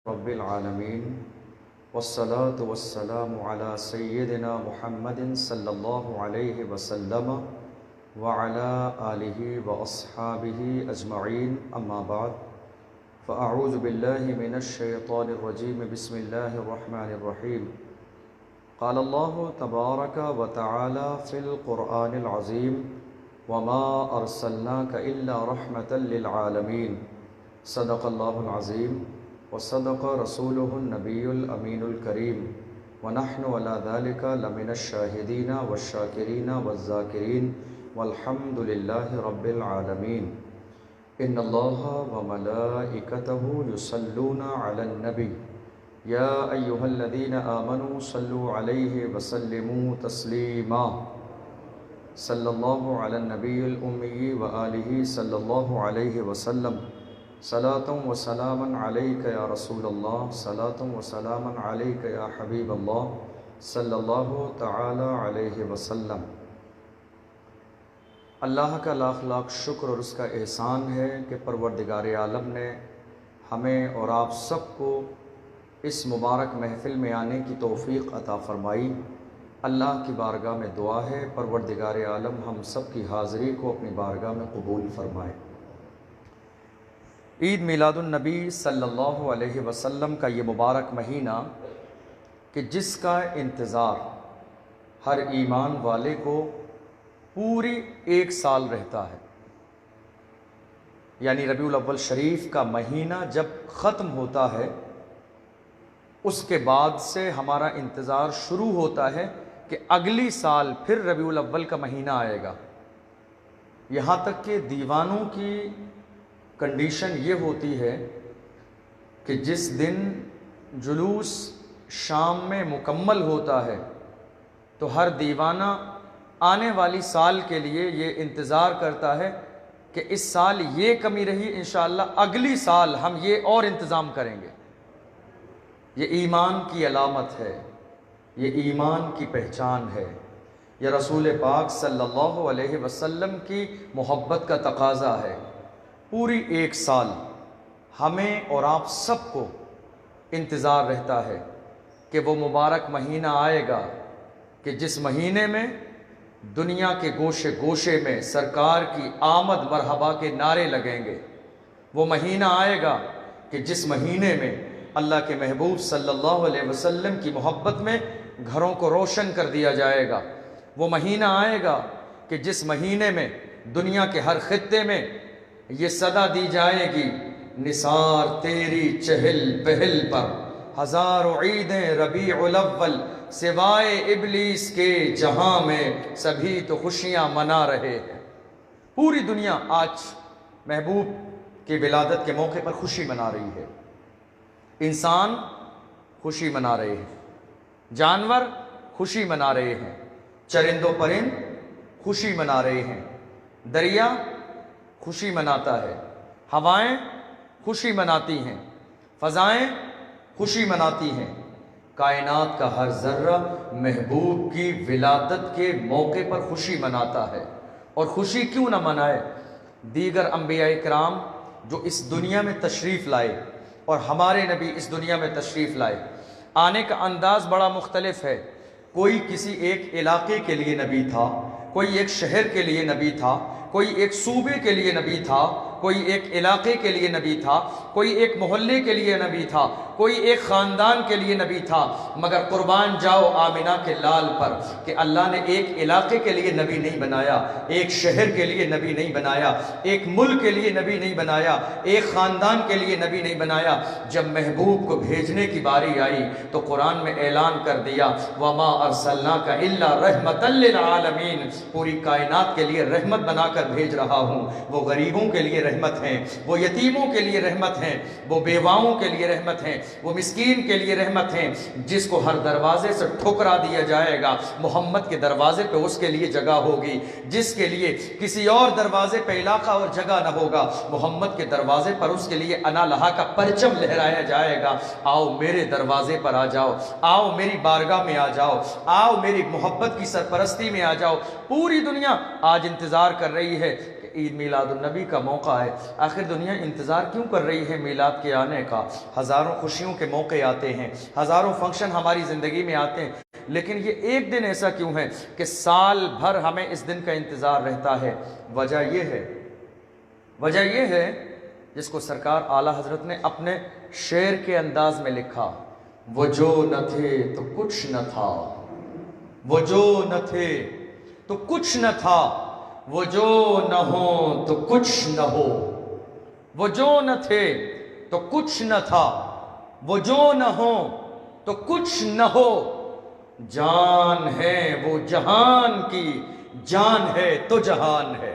رب العالمین والصلاة والسلام علی سیدنا محمد صلی اللہ علیہ وسلم وعلی آلہ واصحابہ اجمعین، اما بعد فاعوذ باللہ من الشیطان الرجیم، بسم اللہ الرحمن الرحیم۔ قال اللہ تبارک و تعالی فی القرآن العظیم وما ارسلناک الا رحمتا للعالمین، صدق اللہ العظیم وصدق رسوله النبی الامین الکریم، ونحن علی ذلک لمن الشاہدین والشاکرین والذاکرین والحمد للہ رب العالمین۔ ان اللہ وملائکتہ یصلون علی النبی یا ایہا الذین آمنوا صلوا علیہ وسلموا تسلیما، صلی اللہ علی النبی الامی وآلہ صلی اللہ علیہ وسلم، صلاۃ و سلاما علیک یا رسول اللہ، صلاۃ و سلاما علیک یا حبیب اللہ، صلی اللہ تعالی علیہ وسلم۔ اللہ کا لاکھ لاکھ شکر اور اس کا احسان ہے کہ پروردگار عالم نے ہمیں اور آپ سب کو اس مبارک محفل میں آنے کی توفیق عطا فرمائی۔ اللہ کی بارگاہ میں دعا ہے پروردگار عالم ہم سب کی حاضری کو اپنی بارگاہ میں قبول فرمائے۔ عید میلاد النبی صلی اللہ علیہ وسلم کا یہ مبارک مہینہ کہ جس کا انتظار ہر ایمان والے کو پوری ایک سال رہتا ہے، یعنی ربیع الاول شریف کا مہینہ جب ختم ہوتا ہے اس کے بعد سے ہمارا انتظار شروع ہوتا ہے کہ اگلی سال پھر ربیع الاول کا مہینہ آئے گا۔ یہاں تک کہ دیوانوں کی کنڈیشن یہ ہوتی ہے کہ جس دن جلوس شام میں مکمل ہوتا ہے تو ہر دیوانہ آنے والی سال کے لیے یہ انتظار کرتا ہے کہ اس سال یہ کمی رہی، انشاءاللہ اگلی سال ہم یہ اور انتظام کریں گے۔ یہ ایمان کی علامت ہے، یہ ایمان کی پہچان ہے، یہ رسول پاک صلی اللہ علیہ وسلم کی محبت کا تقاضا ہے۔ پوری ایک سال ہمیں اور آپ سب کو انتظار رہتا ہے کہ وہ مبارک مہینہ آئے گا کہ جس مہینے میں دنیا کے گوشے گوشے میں سرکار کی آمد مرحبا کے نعرے لگیں گے۔ وہ مہینہ آئے گا کہ جس مہینے میں اللہ کے محبوب صلی اللہ علیہ وسلم کی محبت میں گھروں کو روشن کر دیا جائے گا۔ وہ مہینہ آئے گا کہ جس مہینے میں دنیا کے ہر خطے میں یہ صدا دی جائے گی، نثار تیری چہل پہل پر، ہزاروں عیدیں ربیع الاول سوائے ابلیس کے جہاں میں سبھی تو خوشیاں منا رہے ہیں۔ پوری دنیا آج محبوب کی ولادت کے موقع پر خوشی منا رہی ہے۔ انسان خوشی منا رہے ہیں، جانور خوشی منا رہے ہیں، چرند و پرند خوشی منا رہے ہیں، دریا خوشی مناتا ہے، ہوائیں خوشی مناتی ہیں، فضائیں خوشی مناتی ہیں، کائنات کا ہر ذرہ محبوب کی ولادت کے موقع پر خوشی مناتا ہے۔ اور خوشی کیوں نہ منائے؟ دیگر انبیاء کرام جو اس دنیا میں تشریف لائے اور ہمارے نبی اس دنیا میں تشریف لائے، آنے کا انداز بڑا مختلف ہے۔ کوئی کسی ایک علاقے کے لیے نبی تھا، کوئی ایک شہر کے لیے نبی تھا، کوئی ایک صوبے کے لیے نبی تھا، کوئی ایک علاقے کے لیے نبی تھا، کوئی ایک محلے کے لیے نبی تھا، کوئی ایک خاندان کے لیے نبی تھا، مگر قربان جاؤ آمنہ کے لال پر کہ اللہ نے ایک علاقے کے لیے نبی نہیں بنایا، ایک شہر کے لیے نبی نہیں بنایا، ایک ملک کے لیے نبی نہیں بنایا، ایک خاندان کے لیے نبی نہیں بنایا۔ جب محبوب کو بھیجنے کی باری آئی تو قرآن میں اعلان کر دیا وَمَا أَرْسَلْنَاكَ إِلَّا رَحْمَةً لِلْعَالَمِينَ، پوری کائنات کے لیے رحمت بنا کر بھیج رہا ہوں۔ وہ غریبوں کے لیے رحمت ہیں، وہ یتیموں کے لیے رحمت ہیں، وہ بیواؤں کے لیے رحمت ہیں، وہ مسکین کے لیے رحمت ہیں۔ جس کو ہر دروازے سے ٹھکرا دیا جائے گا محمد کے دروازے پہ اس کے لیے جگہ ہوگی۔ جس کے لیے کسی اور دروازے پہ علاقہ اور جگہ نہ ہوگا، محمد کے دروازے پر اس کے لیے انا لہا کا پرچم لہرایا جائے گا۔ آؤ میرے دروازے پر آ جاؤ، آؤ میری بارگاہ میں آ جاؤ، آؤ میری محبت کی سرپرستی میں آ جاؤ۔ پوری دنیا آج انتظار کر رہی ہے کہ کہ عید میلاد النبی کا موقع ہے، آخر دنیا انتظار کیوں کر رہی ہے میلاد کے آنے کا؟ ہزاروں خوشیوں کے موقع آتے ہیں، ہزاروں فنکشن ہماری زندگی میں آتے ہیں، لیکن یہ ایک دن ایسا کیوں ہے کہ سال بھر ہمیں اس دن کا انتظار رہتا ہے؟ وجہ یہ ہے جس کو سرکار اعلیٰ حضرت نے اپنے شعر کے انداز میں لکھا، وہ جو نہ تھے تو کچھ نہ تھا، وہ جو نہ تھے تو کچھ نہ تھا، وہ جو نہ ہو تو کچھ نہ ہو، وہ جو نہ تھے تو کچھ نہ تھا، وہ جو نہ ہو تو کچھ نہ ہو، جان ہے وہ جہان کی، جان ہے تو جہان ہے۔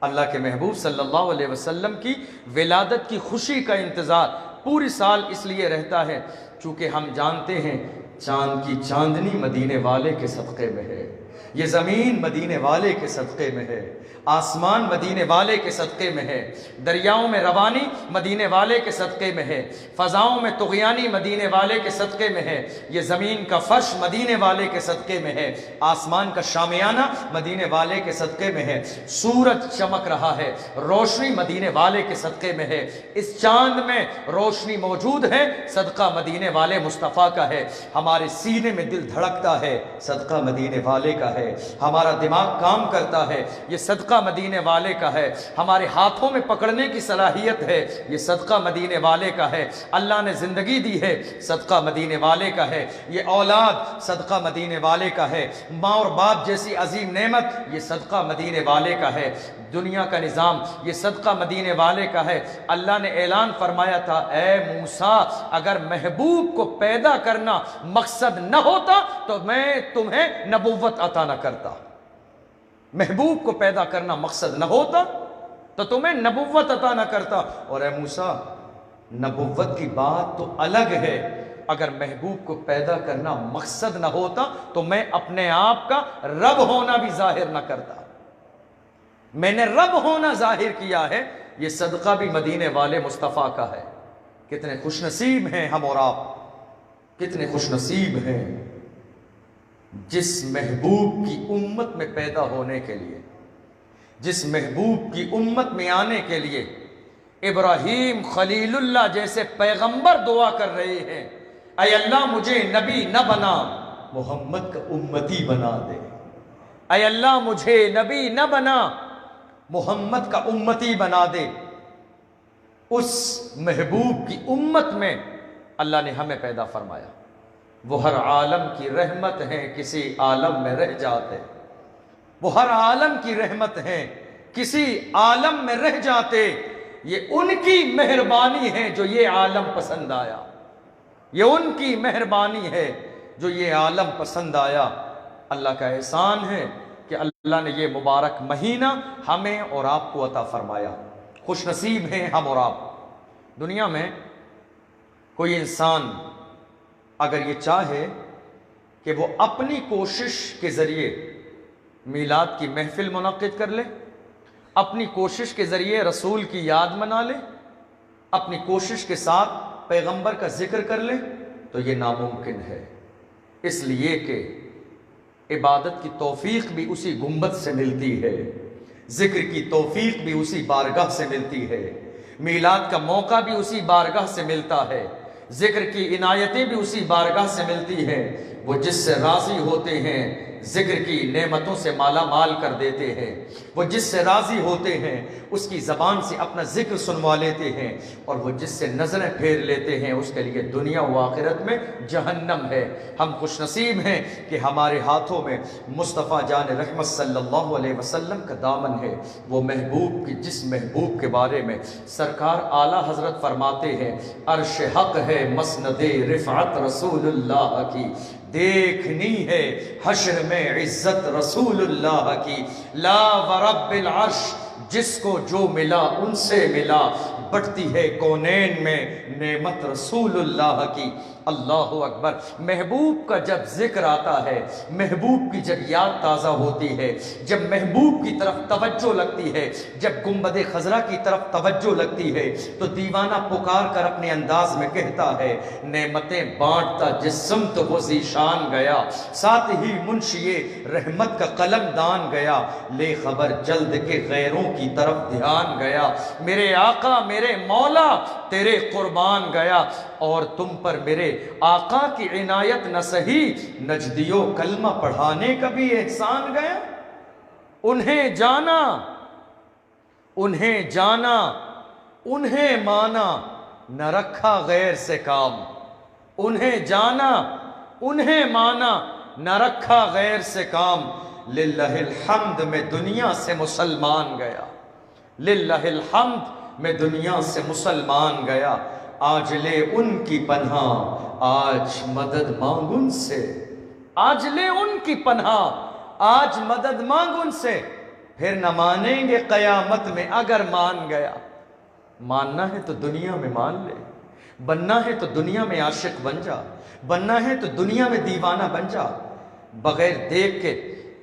اللہ کے محبوب صلی اللہ علیہ وسلم کی ولادت کی خوشی کا انتظار پوری سال اس لیے رہتا ہے چونکہ ہم جانتے ہیں چاند کی چاندنی مدینے والے کے صدقے میں ہے، یہ زمین مدینے والے کے صدقے میں ہے، آسمان مدینے والے کے صدقے میں ہے، دریاؤں میں روانی مدینے والے کے صدقے میں ہے، فضاؤں میں طغیانی مدینے والے کے صدقے میں ہے، یہ زمین کا فرش مدینے والے کے صدقے میں ہے، آسمان کا شامیانہ مدینے والے کے صدقے میں ہے، سورج چمک رہا ہے، روشنی مدینے والے کے صدقے میں ہے، اس چاند میں روشنی موجود ہے، صدقہ مدینے والے مصطفیٰ کا ہے، ہمارے سینے میں دل دھڑکتا ہے، صدقہ مدینے والے کا ہے، ہمارا دماغ کام کرتا ہے، یہ صدقہ مدینے والے کا ہے، ہمارے ہاتھوں میں پکڑنے کی صلاحیت ہے، یہ صدقہ مدینے والے کا ہے، اللہ نے زندگی دی ہے، صدقہ مدینے والے کا ہے، یہ اولاد صدقہ مدینے والے کا ہے، ماں اور باپ جیسی عظیم نعمت یہ صدقہ مدینے والے کا ہے، دنیا کا نظام یہ صدقہ مدینے والے کا ہے۔ اللہ نے اعلان فرمایا تھا، اے موسیٰ اگر محبوب کو پیدا کرنا مقصد نہ ہوتا تو میں تمہیں نبوت عطا نہ کرتا، محبوب کو پیدا کرنا مقصد نہ ہوتا تو تمہیں نبوت عطا نہ کرتا، اور اے موسیٰ نبوت کی بات تو الگ ہے، اگر محبوب کو پیدا کرنا مقصد نہ ہوتا تو میں اپنے آپ کا رب ہونا بھی ظاہر نہ کرتا، میں نے رب ہونا ظاہر کیا ہے، یہ صدقہ بھی مدینے والے مصطفیٰ کا ہے۔ کتنے خوش نصیب ہیں ہم اور آپ، کتنے خوش نصیب ہیں جس محبوب کی امت میں پیدا ہونے کے لیے، جس محبوب کی امت میں آنے کے لیے ابراہیم خلیل اللہ جیسے پیغمبر دعا کر رہے ہیں، اے اللہ مجھے نبی نہ بنا، محمد کا امتی بنا دے، اے اللہ مجھے نبی نہ بنا، محمد کا امتی بنا دے۔ اس محبوب کی امت میں اللہ نے ہمیں پیدا فرمایا، وہ ہر عالم کی رحمت ہیں کسی عالم میں رہ جاتے، وہ ہر عالم کی رحمت ہیں کسی عالم میں رہ جاتے، یہ ان کی مہربانی ہے جو یہ عالم پسند آیا، یہ ان کی مہربانی ہے جو یہ عالم پسند آیا۔ اللہ کا احسان ہے کہ اللہ نے یہ مبارک مہینہ ہمیں اور آپ کو عطا فرمایا، خوش نصیب ہیں ہم اور آپ۔ دنیا میں کوئی انسان اگر یہ چاہے کہ وہ اپنی کوشش کے ذریعے میلاد کی محفل منعقد کر لے، اپنی کوشش کے ذریعے رسول کی یاد منا لے، اپنی کوشش کے ساتھ پیغمبر کا ذکر کر لے، تو یہ ناممکن ہے، اس لیے کہ عبادت کی توفیق بھی اسی گنبد سے ملتی ہے، ذکر کی توفیق بھی اسی بارگاہ سے ملتی ہے، میلاد کا موقع بھی اسی بارگاہ سے ملتا ہے، ذکر کی عنایتیں بھی اسی بارگاہ سے ملتی ہیں، وہ جس سے راضی ہوتے ہیں ذکر کی نعمتوں سے مالا مال کر دیتے ہیں، وہ جس سے راضی ہوتے ہیں اس کی زبان سے اپنا ذکر سنوا لیتے ہیں، اور وہ جس سے نظریں پھیر لیتے ہیں اس کے لیے دنیا و آخرت میں جہنم ہے۔ ہم خوش نصیب ہیں کہ ہمارے ہاتھوں میں مصطفیٰ جان رحمت صلی اللہ علیہ وسلم کا دامن ہے، وہ محبوب کی جس محبوب کے بارے میں سرکار اعلیٰ حضرت فرماتے ہیں، عرش حق ہے مسند رفعت رسول اللہ کی، دیکھنی ہے حشر میں عزت رسول اللہ کی، لا ورب العرش جس کو جو ملا ان سے ملا، بٹتی ہے کونین میں نعمت رسول اللہ کی۔ اللہ اکبر۔ محبوب کا جب ذکر آتا ہے، محبوب کی جب یاد تازہ ہوتی ہے، جب محبوب کی طرف توجہ لگتی ہے، جب گنبد خضرا کی طرف توجہ لگتی ہے، تو دیوانہ پکار کر اپنے انداز میں کہتا ہے، نعمتیں بانٹتا جس سمت وہ ذیشان گیا، ساتھ ہی منشی رحمت کا قلم دان گیا، لے خبر جلد کے غیروں کی طرف دھیان گیا، میرے آقا میرے مولا تیرے قربان گیا، اور تم پر میرے آقا کی عنایت نہ سہی، نجدیوں کلمہ پڑھانے کا بھی احسان گیا۔ انہیں جانا، انہیں جانا، انہیں مانا، نہ رکھا غیر سے کام، انہیں جانا، انہیں مانا، نہ رکھا غیر سے کام، للہ الحمد میں دنیا سے مسلمان گیا، للہ الحمد میں دنیا سے مسلمان گیا، آج لے ان کی پناہ آج مدد مانگ ان سے، آج لے ان کی پناہ آج مدد مانگ ان سے، پھر نہ مانیں گے قیامت میں اگر مان گیا۔ ماننا ہے تو دنیا میں مان لے، بننا ہے تو دنیا میں عاشق بن جا، بننا ہے تو دنیا میں دیوانہ بن جا، بغیر دیکھ کے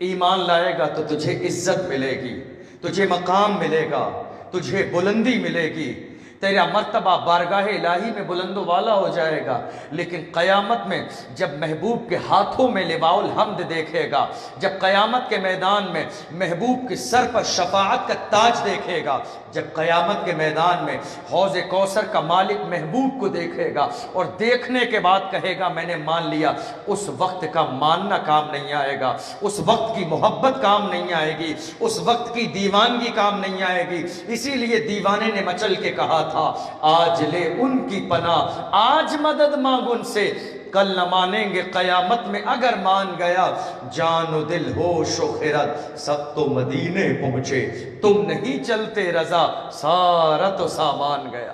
ایمان لائے گا تو تجھے عزت ملے گی، تجھے مقام ملے گا، تجھے بلندی ملے گی، تیرا مرتبہ بارگاہ الہی میں بلند و والا ہو جائے گا۔ لیکن قیامت میں جب محبوب کے ہاتھوں میں لواء الحمد دیکھے گا، جب قیامت کے میدان میں محبوب کے سر پر شفاعت کا تاج دیکھے گا، جب قیامت کے میدان میں حوض کوثر کا مالک محبوب کو دیکھے گا، اور دیکھنے کے بعد کہے گا میں نے مان لیا، اس وقت کا ماننا کام نہیں آئے گا، اس وقت کی محبت کام نہیں آئے گی، اس وقت کی دیوانگی کام نہیں آئے گی۔ اسی لیے دیوانے نے مچل کے کہا تھا، آج لے ان کی پناہ آج مدد مانگ ان سے، کل نہ مانیں گے قیامت میں اگر مان گیا، جان و دل ہوش و خرد سب تو مدینے پہنچے، تم نہیں چلتے رضا سارا تو سامان گیا۔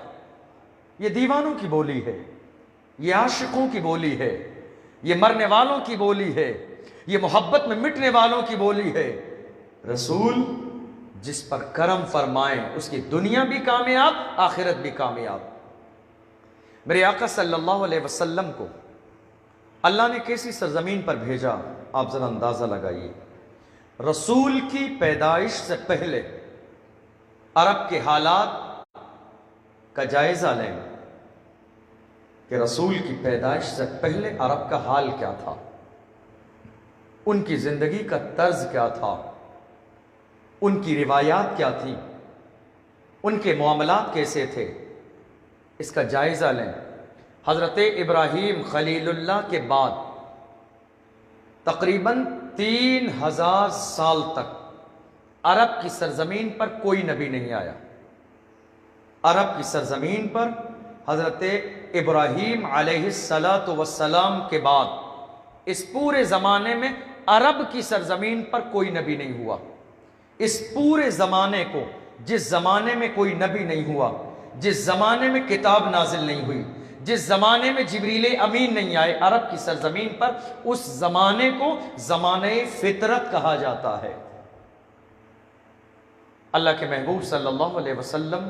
یہ دیوانوں کی بولی ہے، یہ عاشقوں کی بولی ہے، یہ مرنے والوں کی بولی ہے، یہ محبت میں مٹنے والوں کی بولی ہے۔ رسول جس پر کرم فرمائیں اس کی دنیا بھی کامیاب، آخرت بھی کامیاب۔ میرے آقا صلی اللہ علیہ وسلم کو اللہ نے کیسی سرزمین پر بھیجا، آپ ذرا اندازہ لگائیے۔ رسول کی پیدائش سے پہلے عرب کے حالات کا جائزہ لیں کہ رسول کی پیدائش سے پہلے عرب کا حال کیا تھا، ان کی زندگی کا طرز کیا تھا، ان کی روایات کیا تھیں، ان کے معاملات کیسے تھے، اس کا جائزہ لیں۔ حضرت ابراہیم خلیل اللہ کے بعد تقریباً 3000 سال تک عرب کی سرزمین پر کوئی نبی نہیں آیا۔ عرب کی سرزمین پر حضرت ابراہیم علیہ السلام کے بعد اس پورے زمانے میں عرب کی سرزمین پر کوئی نبی نہیں ہوا۔ اس پورے زمانے کو، جس زمانے میں کوئی نبی نہیں ہوا، جس زمانے میں کتاب نازل نہیں ہوئی، جس زمانے میں جبریل امین نہیں آئے عرب کی سرزمین پر، اس زمانے کو زمانہ فطرت کہا جاتا ہے۔ اللہ کے محبوب صلی اللہ علیہ وسلم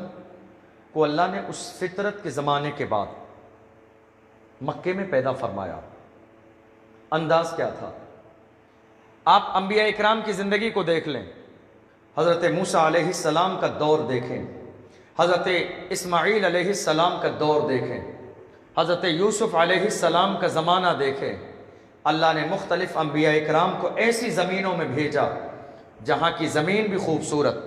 کو اللہ نے اس فطرت کے زمانے کے بعد مکے میں پیدا فرمایا۔ انداز کیا تھا؟ آپ انبیاء اکرام کی زندگی کو دیکھ لیں، حضرت موسیٰ علیہ السلام کا دور دیکھیں، حضرت اسماعیل علیہ السلام کا دور دیکھیں، حضرت یوسف علیہ السلام کا زمانہ دیکھیں۔ اللہ نے مختلف انبیاء اکرام کو ایسی زمینوں میں بھیجا جہاں کی زمین بھی خوبصورت،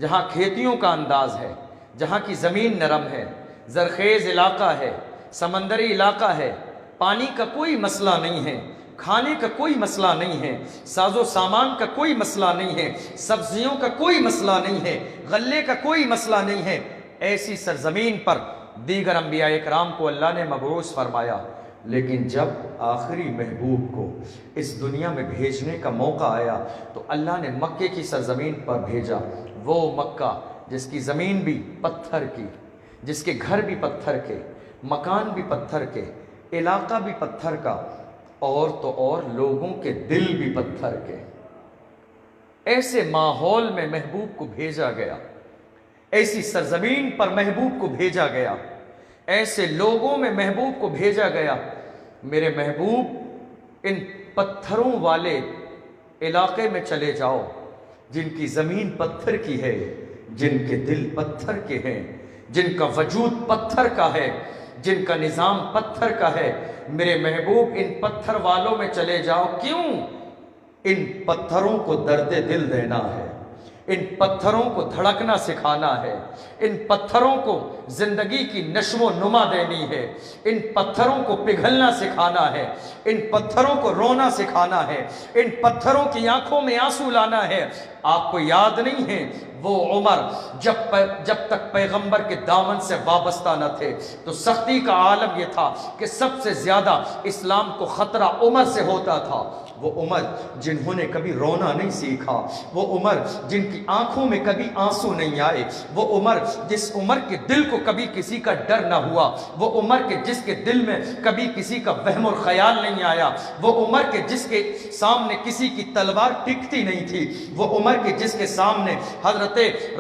جہاں کھیتیوں کا انداز ہے، جہاں کی زمین نرم ہے، زرخیز علاقہ ہے، سمندری علاقہ ہے، پانی کا کوئی مسئلہ نہیں ہے، کھانے کا کوئی مسئلہ نہیں ہے، ساز و سامان کا کوئی مسئلہ نہیں ہے، سبزیوں کا کوئی مسئلہ نہیں ہے، غلے کا کوئی مسئلہ نہیں ہے۔ ایسی سرزمین پر دیگر انبیاء اکرام کو اللہ نے مبعوث فرمایا، لیکن جب آخری محبوب کو اس دنیا میں بھیجنے کا موقع آیا تو اللہ نے مکے کی سرزمین پر بھیجا، وہ مکہ جس کی زمین بھی پتھر کی، جس کے گھر بھی پتھر کے، مکان بھی پتھر کے، علاقہ بھی پتھر کا، اور تو اور لوگوں کے دل بھی پتھر کے۔ ایسے ماحول میں محبوب کو بھیجا گیا، ایسی سرزمین پر محبوب کو بھیجا گیا، ایسے لوگوں میں محبوب کو بھیجا گیا۔ میرے محبوب ان پتھروں والے علاقے میں چلے جاؤ جن کی زمین پتھر کی ہے، جن کے دل پتھر کے ہیں، جن کا وجود پتھر کا ہے، جن کا نظام پتھر کا ہے۔ میرے محبوب ان پتھر والوں میں چلے جاؤ۔ کیوں؟ ان پتھروں کو درد دل دینا ہے، ان پتھروں کو دھڑکنا سکھانا ہے، ان پتھروں کو زندگی کی نشو و نما دینی ہے، ان پتھروں کو پگھلنا سکھانا ہے، ان پتھروں کو رونا سکھانا ہے، ان پتھروں کی آنکھوں میں آنسو لانا ہے۔ آپ کو یاد نہیں ہے وہ عمر جب تک پیغمبر کے دامن سے وابستہ نہ تھے تو سختی کا عالم یہ تھا کہ سب سے زیادہ اسلام کو خطرہ عمر سے ہوتا تھا۔ وہ عمر جنہوں نے کبھی رونا نہیں سیکھا، وہ عمر جن کی آنکھوں میں کبھی آنسو نہیں آئے، وہ عمر جس عمر کے دل کو کبھی کسی کا ڈر نہ ہوا، وہ عمر کے جس کے دل میں کبھی کسی کا وہم اور خیال نہیں آیا، وہ عمر کے جس کے سامنے کسی کی تلوار ٹکتی نہیں تھی، وہ عمر کے جس کے سامنے حضرت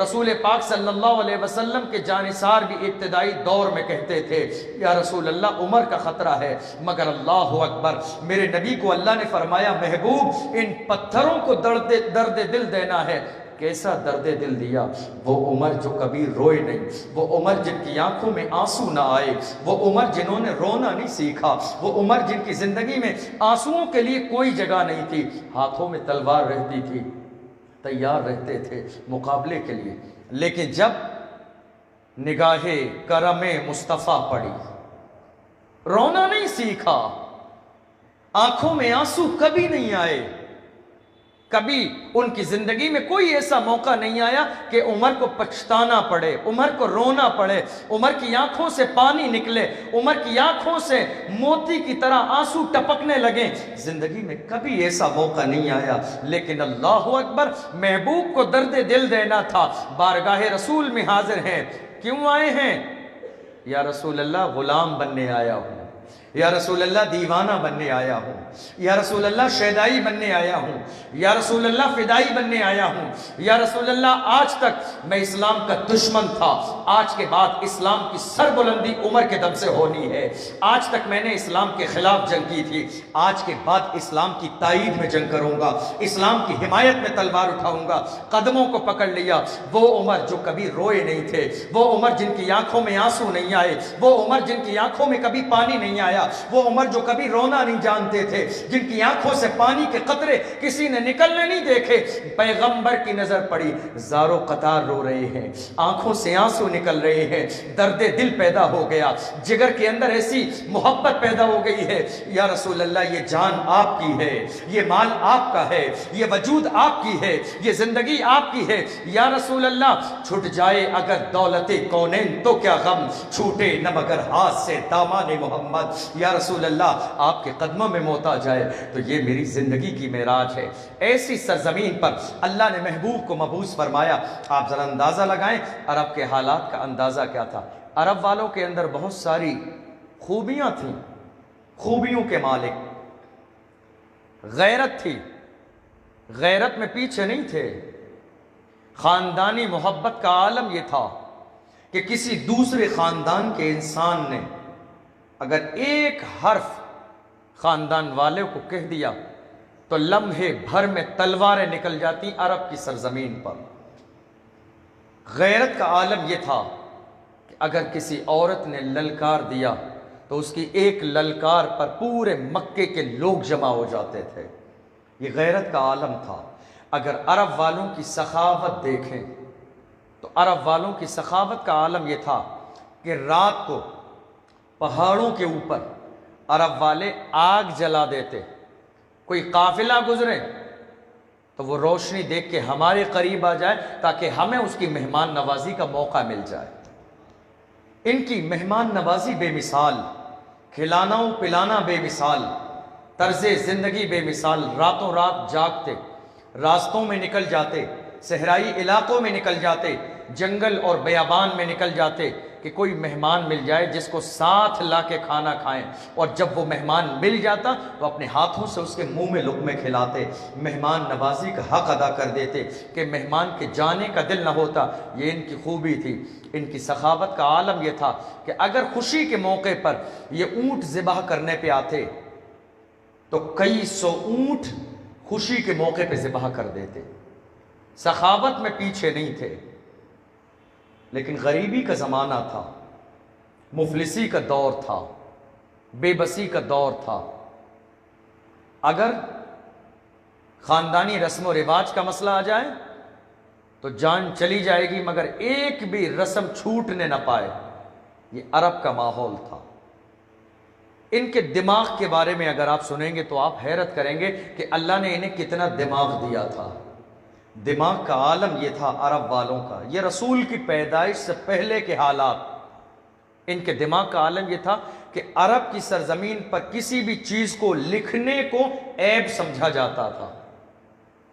رسول پاک صلی اللہ علیہ وسلم کے جانثار بھی ابتدائی دور میں کہتے تھے یا رسول اللہ عمر کا خطرہ ہے، مگر اللہ اکبر، میرے نبی کو اللہ نے فرمایا محبوب ان پتھروں کو درد دل دینا ہے۔ کیسا درد دل دیا؟ وہ عمر جو کبھی روئے نہیں، وہ عمر جن کی آنکھوں میں آنسو نہ آئے، وہ عمر جنہوں نے رونا نہیں سیکھا، وہ عمر جن کی زندگی میں آنسوؤں کے لیے کوئی جگہ نہیں تھی، ہاتھوں میں تلوار رہتی تھی، تیار رہتے تھے مقابلے کے لیے، لیکن جب نگاہ کرم مصطفیٰ پڑی رونا نہیں سیکھا، آنکھوں میں آنسو کبھی نہیں آئے، کبھی ان کی زندگی میں کوئی ایسا موقع نہیں آیا کہ عمر کو پچھتانا پڑے، عمر کو رونا پڑے، عمر کی آنکھوں سے پانی نکلے، عمر کی آنکھوں سے موتی کی طرح آنسو ٹپکنے لگیں، زندگی میں کبھی ایسا موقع نہیں آیا۔ لیکن اللہ اکبر، محبوب کو درد دل دینا تھا، بارگاہ رسول میں حاضر ہیں۔ کیوں آئے ہیں؟ یا رسول اللہ غلام بننے آیا ہوں، یا رسول اللہ دیوانہ بننے آیا ہوں، یا رسول اللہ شیدائی بننے آیا ہوں، یا رسول اللہ فدائی بننے آیا ہوں، یا رسول اللہ آج تک میں اسلام کا دشمن تھا، آج کے بعد اسلام کی سربلندی عمر کے دم سے ہونی ہے، آج تک میں نے اسلام کے خلاف جنگ کی تھی، آج کے بعد اسلام کی تائید میں جنگ کروں گا، اسلام کی حمایت میں تلوار اٹھاؤں گا۔ قدموں کو پکڑ لیا، وہ عمر جو کبھی روئے نہیں تھے، وہ عمر جن کی آنکھوں میں آنسو نہیں آئے، وہ عمر جن کی آنکھوں میں کبھی پانی نہیں آیا، وہ عمر جو کبھی رونا نہیں جانتے تھے، جن کی آنکھوں سے پانی کے قطرے کسی نے نکلنے نہیں دیکھے، پیغمبر کی نظر پڑی، زاروں قطار رو رہے ہیں، آنکھوں سے آنسو نکل رہے ہیں، درد دل پیدا ہو گیا، جگر کے اندر ایسی محبت پیدا ہو گئی ہے، یا رسول اللہ یہ جان آپ کی ہے، یہ مال آپ کا ہے، یہ وجود آپ کی ہے، یہ زندگی آپ کی ہے، یا رسول اللہ چھٹ جائے اگر دولت کونین تو کیا غم، چھوٹے نہ مگر ہاتھ سے دامان محمد، یا رسول اللہ آپ کے قدموں میں موت آ جائے تو یہ میری زندگی کی معراج ہے۔ ایسی سرزمین پر اللہ نے محبوب کو مبعوث فرمایا۔ آپ ذرا اندازہ لگائیں عرب کے حالات کا اندازہ کیا تھا۔ عرب والوں کے اندر بہت ساری خوبیاں تھیں، خوبیوں کے مالک، غیرت تھی، غیرت میں پیچھے نہیں تھے، خاندانی محبت کا عالم یہ تھا کہ کسی دوسرے خاندان کے انسان نے اگر ایک حرف خاندان والے کو کہہ دیا تو لمحے بھر میں تلواریں نکل جاتی عرب کی سرزمین پر۔ غیرت کا عالم یہ تھا کہ اگر کسی عورت نے للکار دیا تو اس کی ایک للکار پر پورے مکے کے لوگ جمع ہو جاتے تھے، یہ غیرت کا عالم تھا۔ اگر عرب والوں کی سخاوت دیکھیں تو عرب والوں کی سخاوت کا عالم یہ تھا کہ رات کو پہاڑوں کے اوپر عرب والے آگ جلا دیتے، کوئی قافلہ گزرے تو وہ روشنی دیکھ کے ہمارے قریب آ جائے تاکہ ہمیں اس کی مہمان نوازی کا موقع مل جائے۔ ان کی مہمان نوازی بے مثال، کھلانا و پلانا بے مثال، طرز زندگی بے مثال، راتوں رات جاگتے، راستوں میں نکل جاتے، صحرائی علاقوں میں نکل جاتے، جنگل اور بیابان میں نکل جاتے، کہ کوئی مہمان مل جائے جس کو ساتھ لا کے کھانا کھائیں، اور جب وہ مہمان مل جاتا تو اپنے ہاتھوں سے اس کے منہ میں لقمے کھلاتے، مہمان نوازی کا حق ادا کر دیتے کہ مہمان کے جانے کا دل نہ ہوتا۔ یہ ان کی خوبی تھی، ان کی سخاوت کا عالم یہ تھا کہ اگر خوشی کے موقع پر یہ اونٹ ذبح کرنے پہ آتے تو کئی سو اونٹ خوشی کے موقع پہ ذبح کر دیتے۔ سخاوت میں پیچھے نہیں تھے، لیکن غریبی کا زمانہ تھا، مفلسی کا دور تھا، بے بسی کا دور تھا۔ اگر خاندانی رسم و رواج کا مسئلہ آ جائے تو جان چلی جائے گی، مگر ایک بھی رسم چھوٹنے نہ پائے۔ یہ عرب کا ماحول تھا۔ ان کے دماغ کے بارے میں اگر آپ سنیں گے تو آپ حیرت کریں گے کہ اللہ نے انہیں کتنا دماغ دیا تھا۔ دماغ کا عالم یہ تھا عرب والوں کا، یہ رسول کی پیدائش سے پہلے کے حالات۔ ان کے دماغ کا عالم یہ تھا کہ عرب کی سرزمین پر کسی بھی چیز کو لکھنے کو عیب سمجھا جاتا تھا۔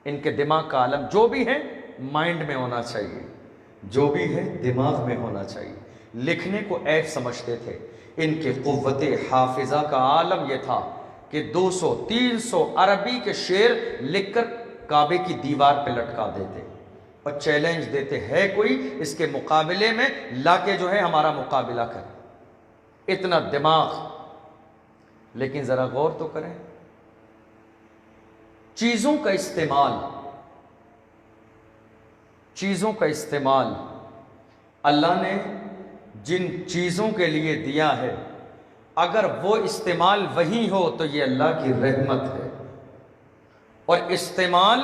ان کے دماغ کا عالم جو بھی ہے مائنڈ میں ہونا چاہیے، جو بھی ہے دماغ میں ہونا چاہیے، لکھنے کو عیب سمجھتے تھے۔ ان کے قوت حافظہ کا عالم یہ تھا کہ 200-300 عربی کے شعر لکھ کر کعبے کی دیوار پہ لٹکا دیتے اور چیلنج دیتے، ہے کوئی اس کے مقابلے میں لا کے جو ہے ہمارا مقابلہ کرے۔ اتنا دماغ۔ لیکن ذرا غور تو کریں، چیزوں کا استعمال اللہ نے جن چیزوں کے لیے دیا ہے، اگر وہ استعمال وہی ہو تو یہ اللہ کی رحمت ہے، اور استعمال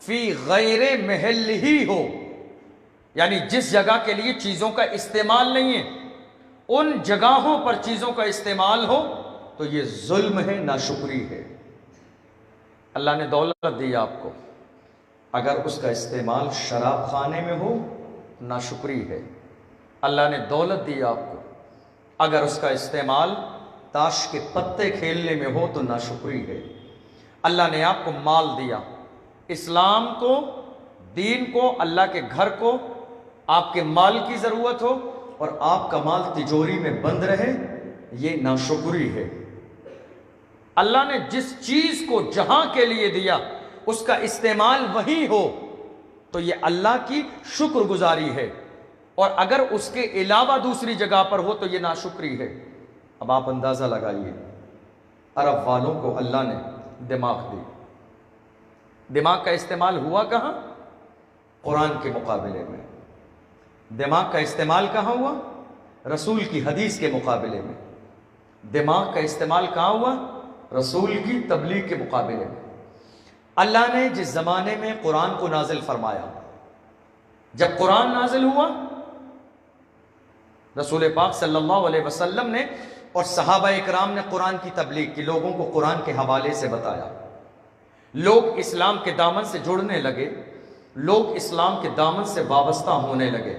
فی غیر محل ہی ہو، یعنی جس جگہ کے لیے چیزوں کا استعمال نہیں ہے ان جگہوں پر چیزوں کا استعمال ہو تو یہ ظلم ہے، ناشکری ہے۔ اللہ نے دولت دی آپ کو، اگر اس کا استعمال شراب خانے میں ہو ناشکری ہے۔ اللہ نے دولت دی آپ کو، اگر اس کا استعمال تاش کے پتے کھیلنے میں ہو تو ناشکری ہے۔ اللہ نے آپ کو مال دیا، اسلام کو، دین کو، اللہ کے گھر کو آپ کے مال کی ضرورت ہو اور آپ کا مال تجوری میں بند رہے، یہ ناشکری ہے۔ اللہ نے جس چیز کو جہاں کے لیے دیا اس کا استعمال وہی ہو تو یہ اللہ کی شکر گزاری ہے، اور اگر اس کے علاوہ دوسری جگہ پر ہو تو یہ ناشکری ہے۔ اب آپ اندازہ لگائیے، عرب والوں کو اللہ نے دماغ دی، دماغ کا استعمال ہوا کہاں؟ قرآن کے مقابلے میں۔ دماغ کا استعمال کہاں ہوا؟ رسول کی حدیث کے مقابلے میں۔ دماغ کا استعمال کہاں ہوا؟ رسول کی تبلیغ کے مقابلے میں۔ اللہ نے جس زمانے میں قرآن کو نازل فرمایا، جب قرآن نازل ہوا، رسول پاک صلی اللہ علیہ وسلم نے اور صحابہ اکرام نے قرآن کی تبلیغ کی، لوگوں کو قرآن کے حوالے سے بتایا، لوگ اسلام کے دامن سے جڑنے لگے، لوگ اسلام کے دامن سے وابستہ ہونے لگے۔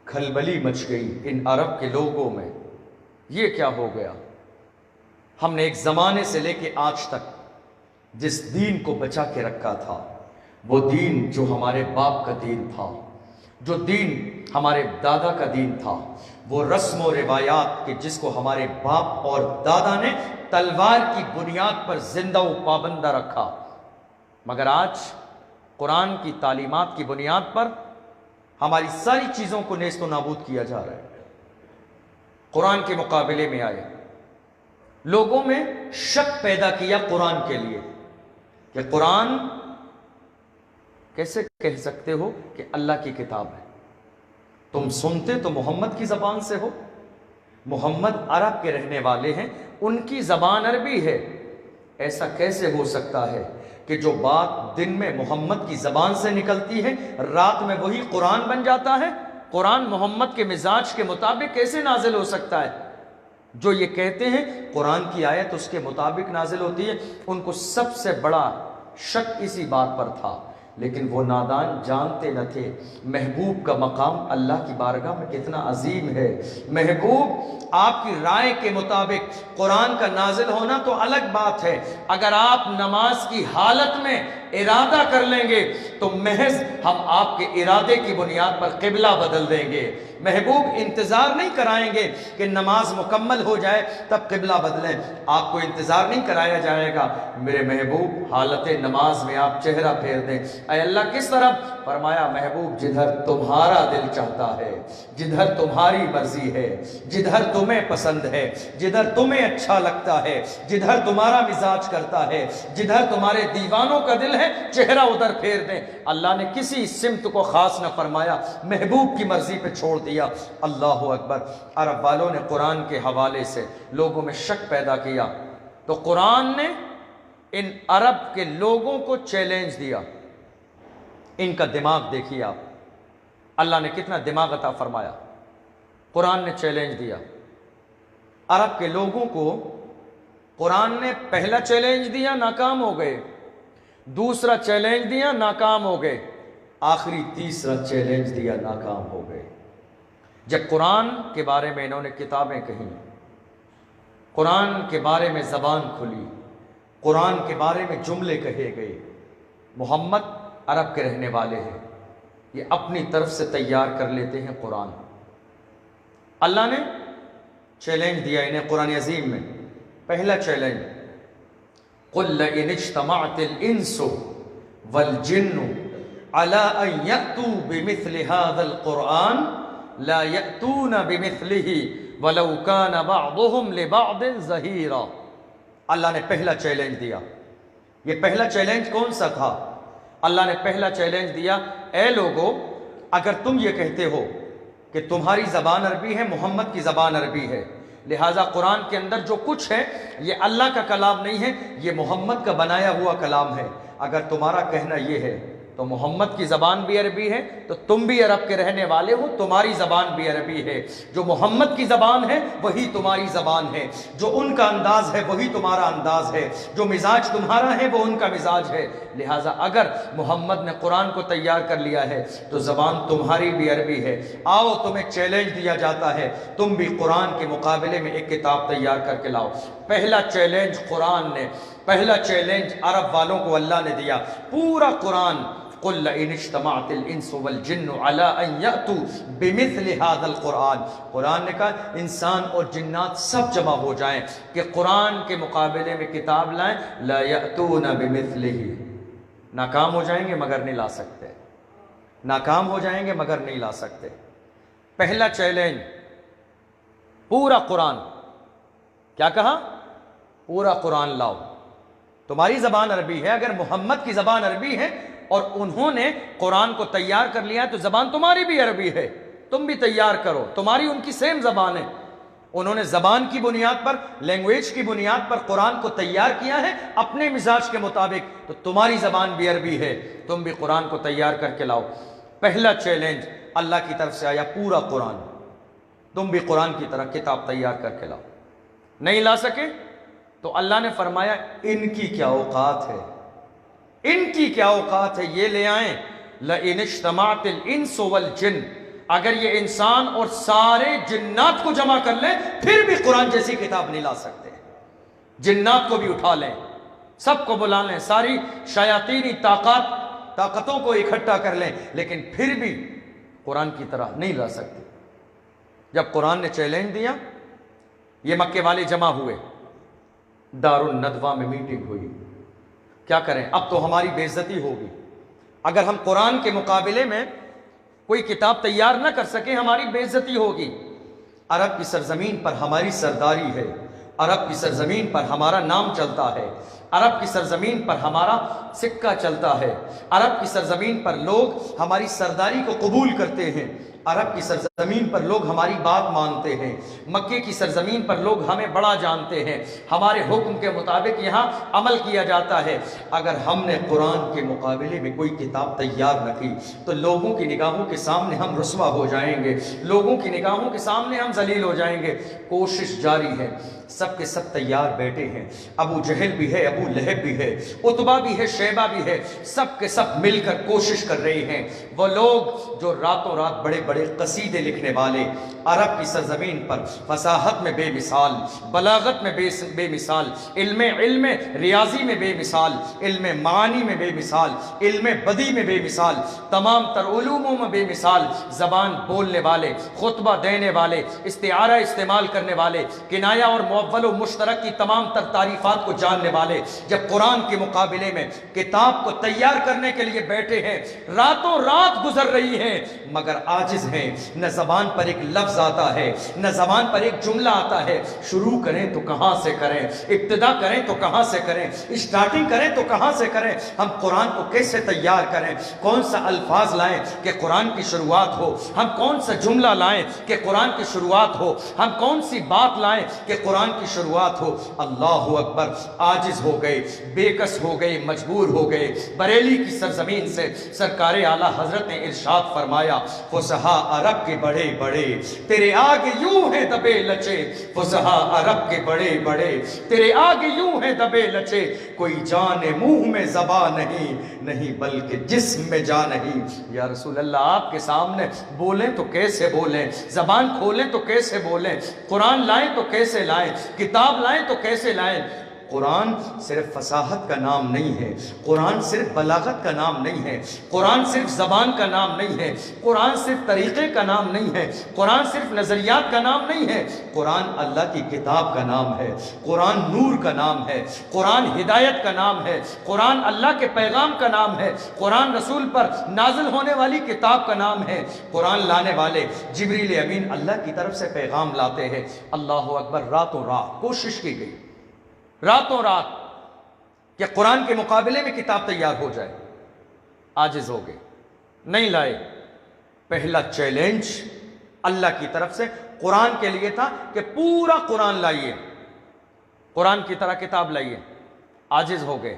کھلبلی مچ گئی ان عرب کے لوگوں میں، یہ کیا ہو گیا؟ ہم نے ایک زمانے سے لے کے آج تک جس دین کو بچا کے رکھا تھا، وہ دین جو ہمارے باپ کا دین تھا، جو دین ہمارے دادا کا دین تھا، وہ رسم و روایات کہ جس کو ہمارے باپ اور دادا نے تلوار کی بنیاد پر زندہ و پابندہ رکھا، مگر آج قرآن کی تعلیمات کی بنیاد پر ہماری ساری چیزوں کو نیست و نابود کیا جا رہا ہے۔ قرآن کے مقابلے میں آئے، لوگوں میں شک پیدا کیا قرآن کے لیے کہ قرآن کیسے کہہ سکتے ہو کہ اللہ کی کتاب ہے؟ تم سنتے تو محمد کی زبان سے ہو، محمد عرب کے رہنے والے ہیں، ان کی زبان عربی ہے، ایسا کیسے ہو سکتا ہے کہ جو بات دن میں محمد کی زبان سے نکلتی ہے رات میں وہی قرآن بن جاتا ہے؟ قرآن محمد کے مزاج کے مطابق کیسے نازل ہو سکتا ہے؟ جو یہ کہتے ہیں قرآن کی آیت اس کے مطابق نازل ہوتی ہے، ان کو سب سے بڑا شک اسی بات پر تھا، لیکن وہ نادان جانتے نہ تھے محبوب کا مقام اللہ کی بارگاہ میں کتنا عظیم ہے۔ محبوب آپ کی رائے کے مطابق قرآن کا نازل ہونا تو الگ بات ہے، اگر آپ نماز کی حالت میں ارادہ کر لیں گے تو محض ہم آپ کے ارادے کی بنیاد پر قبلہ بدل دیں گے، محبوب انتظار نہیں کرائیں گے کہ نماز مکمل ہو جائے تب قبلہ بدلیں، آپ کو انتظار نہیں کرایا جائے گا، میرے محبوب حالت نماز میں آپ چہرہ پھیر دیں، اے اللہ کس طرف؟ فرمایا محبوب جدھر تمہارا دل چاہتا ہے، جدھر تمہاری مرضی ہے، جدھر تمہیں پسند ہے، جدھر تمہیں اچھا لگتا ہے، جدھر تمہارا مزاج کرتا ہے، جدھر تمہارے دیوانوں کا دل ہے، چہرہ ادھر پھیر دیں۔ اللہ نے کسی سمت کو خاص نہ فرمایا، محبوب کی مرضی پہ چھوڑ دیا۔ اللہ اکبر۔ عرب والوں نے قرآن کے حوالے سے لوگوں میں شک پیدا کیا تو قرآن نے ان عرب کے لوگوں کو چیلنج دیا۔ ان کا دماغ دیکھیے آپ، اللہ نے کتنا دماغ عطا فرمایا۔ قرآن نے چیلنج دیا عرب کے لوگوں کو، قرآن نے پہلا چیلنج دیا، ناکام ہو گئے، دوسرا چیلنج دیا، ناکام ہو گئے، آخری تیسرا چیلنج دیا، ناکام ہو گئے۔ جب قرآن کے بارے میں انہوں نے کتابیں کہیں، قرآن کے بارے میں زبان کھلی، قرآن کے بارے میں جملے کہے گئے، محمد عرب کے رہنے والے ہیں، یہ اپنی طرف سے تیار کر لیتے ہیں قرآن۔ اللہ نے چیلنج دیا انہیں قرآن عظیم میں، پہلا چیلنج قُلْ لَئِنِ اجْتَمَعَتِ الْإِنسُ وَالْجِنُّ عَلَىٰ أَن يَأْتُوا بِمِثْلِ هَذَا الْقُرْآنِ لَا يَأْتُونَ بِمِثْلِهِ وَلَوْ كَانَ بَعْضُهُمْ لِبَعْضٍ ظَهِيرًا۔ اللہ نے پہلا چیلنج دیا۔ یہ پہلا چیلنج کون سا تھا؟ اللہ نے پہلا چیلنج دیا، اے لوگو اگر تم یہ کہتے ہو کہ تمہاری زبان عربی ہے، محمد کی زبان عربی ہے، لہٰذا قرآن کے اندر جو کچھ ہے یہ اللہ کا کلام نہیں ہے، یہ محمد کا بنایا ہوا کلام ہے، اگر تمہارا کہنا یہ ہے تو محمد کی زبان بھی عربی ہے تو تم بھی عرب کے رہنے والے ہو، تمہاری زبان بھی عربی ہے، جو محمد کی زبان ہے وہی تمہاری زبان ہے، جو ان کا انداز ہے وہی تمہارا انداز ہے، جو مزاج تمہارا ہے وہ ان کا مزاج ہے، لہٰذا اگر محمد نے قرآن کو تیار کر لیا ہے تو زبان تمہاری بھی عربی ہے، آؤ تمہیں چیلنج دیا جاتا ہے، تم بھی قرآن کے مقابلے میں ایک کتاب تیار کر کے لاؤ۔ پہلا چیلنج قرآن نے، پہلا چیلنج عرب والوں کو اللہ نے دیا۔ پورا قرآن قُلْ لَئِنِ اجْتَمَعَتِ الْإِنسُ وَالْجِنُّ عَلَىٰ أَن يَأْتُوا بِمِثْلِ هَذَا الْقُرْآنِ، قرآن نے کہا انسان اور جنات سب جمع ہو جائیں کہ قرآن کے مقابلے میں کتاب لائیں، لَا يَأْتُونَ بِمِثْلِهِ، ناکام ہو جائیں گے مگر نہیں لا سکتے، ناکام ہو جائیں گے مگر نہیں لا سکتے۔ پہلا چیلنج پورا قرآن، کیا کہا؟ پورا قرآن لاؤ، تمہاری زبان عربی ہے، اگر محمد کی زبان عربی ہے اور انہوں نے قرآن کو تیار کر لیا ہے تو زبان تمہاری بھی عربی ہے، تم بھی تیار کرو، تمہاری ان کی سیم زبان ہے۔ انہوں نے زبان کی بنیاد پر، لینگویج کی بنیاد پر قرآن کو تیار کیا ہے اپنے مزاج کے مطابق، تو تمہاری زبان بھی عربی ہے، تم بھی قرآن کو تیار کر کے لاؤ۔ پہلا چیلنج اللہ کی طرف سے آیا، پورا قرآن، تم بھی قرآن کی طرح کتاب تیار کر کے لاؤ۔ نہیں لا سکے تو اللہ نے فرمایا ان کی کیا اوقات ہے، ان کی کیا اوقات ہے، یہ لے آئیں۔ لَئِنِ اجْتَمَعَتِ الْإِنسُ وَالْجِنُّ، اگر یہ انسان اور سارے جنات کو جمع کر لیں پھر بھی قرآن جیسی کتاب نہیں لا سکتے۔ جنات کو بھی اٹھا لیں، سب کو بلا لیں، ساری شیاطینی طاقتوں کو اکٹھا کر لیں، لیکن پھر بھی قرآن کی طرح نہیں لا سکتے۔ جب قرآن نے چیلنج دیا، یہ مکے والے جمع ہوئے، دار الندوہ میں میٹنگ ہوئی، کیا کریں اب تو ہماری بے عزتی ہوگی، اگر ہم قرآن کے مقابلے میں کوئی کتاب تیار نہ کر سکیں ہماری بے عزتی ہوگی، عرب کی سرزمین پر ہماری سرداری ہے، عرب کی سرزمین پر ہمارا نام چلتا ہے، عرب کی سرزمین پر ہمارا سکہ چلتا ہے، عرب کی سرزمین پر لوگ ہماری سرداری کو قبول کرتے ہیں، عرب کی سرزمین پر لوگ ہماری بات مانتے ہیں، مکے کی سرزمین پر لوگ ہمیں بڑا جانتے ہیں، ہمارے حکم کے مطابق یہاں عمل کیا جاتا ہے۔ اگر ہم نے قرآن کے مقابلے میں کوئی کتاب تیار نہ کی تو لوگوں کی نگاہوں کے سامنے ہم رسوا ہو جائیں گے، لوگوں کی نگاہوں کے سامنے ہم ذلیل ہو جائیں گے۔ کوشش جاری ہے، سب کے سب تیار بیٹھے ہیں، ابو جہل بھی ہے، ابو ابو لہب بھی ہے، عتبہ بھی ہے، شیبہ بھی ہے، سب کے سب مل کر کوشش کر رہے ہیں۔ وہ لوگ جو راتوں رات بڑے بڑے قصیدے لکھنے والے، عرب کی سرزمین پر فصاحت میں بے مثال، بلاغت میں بے مثال، علم ریاضی میں بے مثال، علم معانی میں بے مثال، علم بدی میں بے مثال، تمام تر علوموں میں بے مثال زبان بولنے والے، خطبہ دینے والے، استعارہ استعمال کرنے والے، کنایہ اور مؤول و مشترک کی تمام تر تعریفات کو جاننے والے، جب قرآن کے مقابلے میں کتاب کو تیار کرنے کے لیے بیٹھے ہیں، راتوں رات گزر رہی ہیں، مگر عاجز ہیں، نہ زبان پر ایک لفظ آتا ہے، نہ زبان پر ایک جملہ آتا ہے۔ شروع کریں تو کہاں سے کریں، ابتدا کریں تو کہاں سے کریں، اسٹارٹنگ کریں تو کہاں سے کریں، ہم قرآن کو کیسے تیار کریں، کون سا الفاظ لائیں کہ قرآن کی شروعات ہو، ہم کون سا جملہ لائیں کہ قرآن کی شروعات ہو، ہم کون سی بات لائیں کہ قرآن کی شروعات ہو۔ اللہ اکبر، عاجز ہو گئے، بے کس ہو گئے، مجبور ہو گئے۔ بریلی کی سرزمین سے سرکار اعلیٰ حضرت نے ارشاد فرمایا، فصحاء عرب کے بڑے بڑے تیرے آگے یوں ہیں دبے لچے، فصحاء عرب کے بڑے بڑے تیرے آگے یوں ہیں دبے لچے، کوئی جان منہ میں زبان نہیں بلکہ جسم میں جان نہیں۔ یا رسول اللہ، آپ کے سامنے بولیں تو کیسے بولیں، زبان کھولیں تو کیسے بولیں، قرآن لائیں تو کیسے لائیں، کتاب لائیں تو کیسے لائیں۔ قرآن صرف فصاحت کا نام نہیں ہے، قرآن صرف بلاغت کا نام نہیں ہے، قرآن صرف زبان کا نام نہیں ہے، قرآن صرف طریقے کا نام نہیں ہے، قرآن صرف نظریات کا نام نہیں ہے، قرآن اللہ کی کتاب کا نام ہے، قرآن نور کا نام ہے، قرآن ہدایت کا نام ہے، قرآن اللہ کے پیغام کا نام ہے، قرآن رسول پر نازل ہونے والی کتاب کا نام ہے۔ قرآن لانے والے جبریل امین اللہ کی طرف سے پیغام لاتے ہیں۔ اللہ اکبر، راتوں رات کوشش کی گئی، راتوں رات کہ قرآن کے مقابلے میں کتاب تیار ہو جائے، عاجز ہو گئے، نہیں لائے۔ پہلا چیلنج اللہ کی طرف سے قرآن کے لیے تھا کہ پورا قرآن لائیے، قرآن کی طرح کتاب لائیے، عاجز ہو گئے۔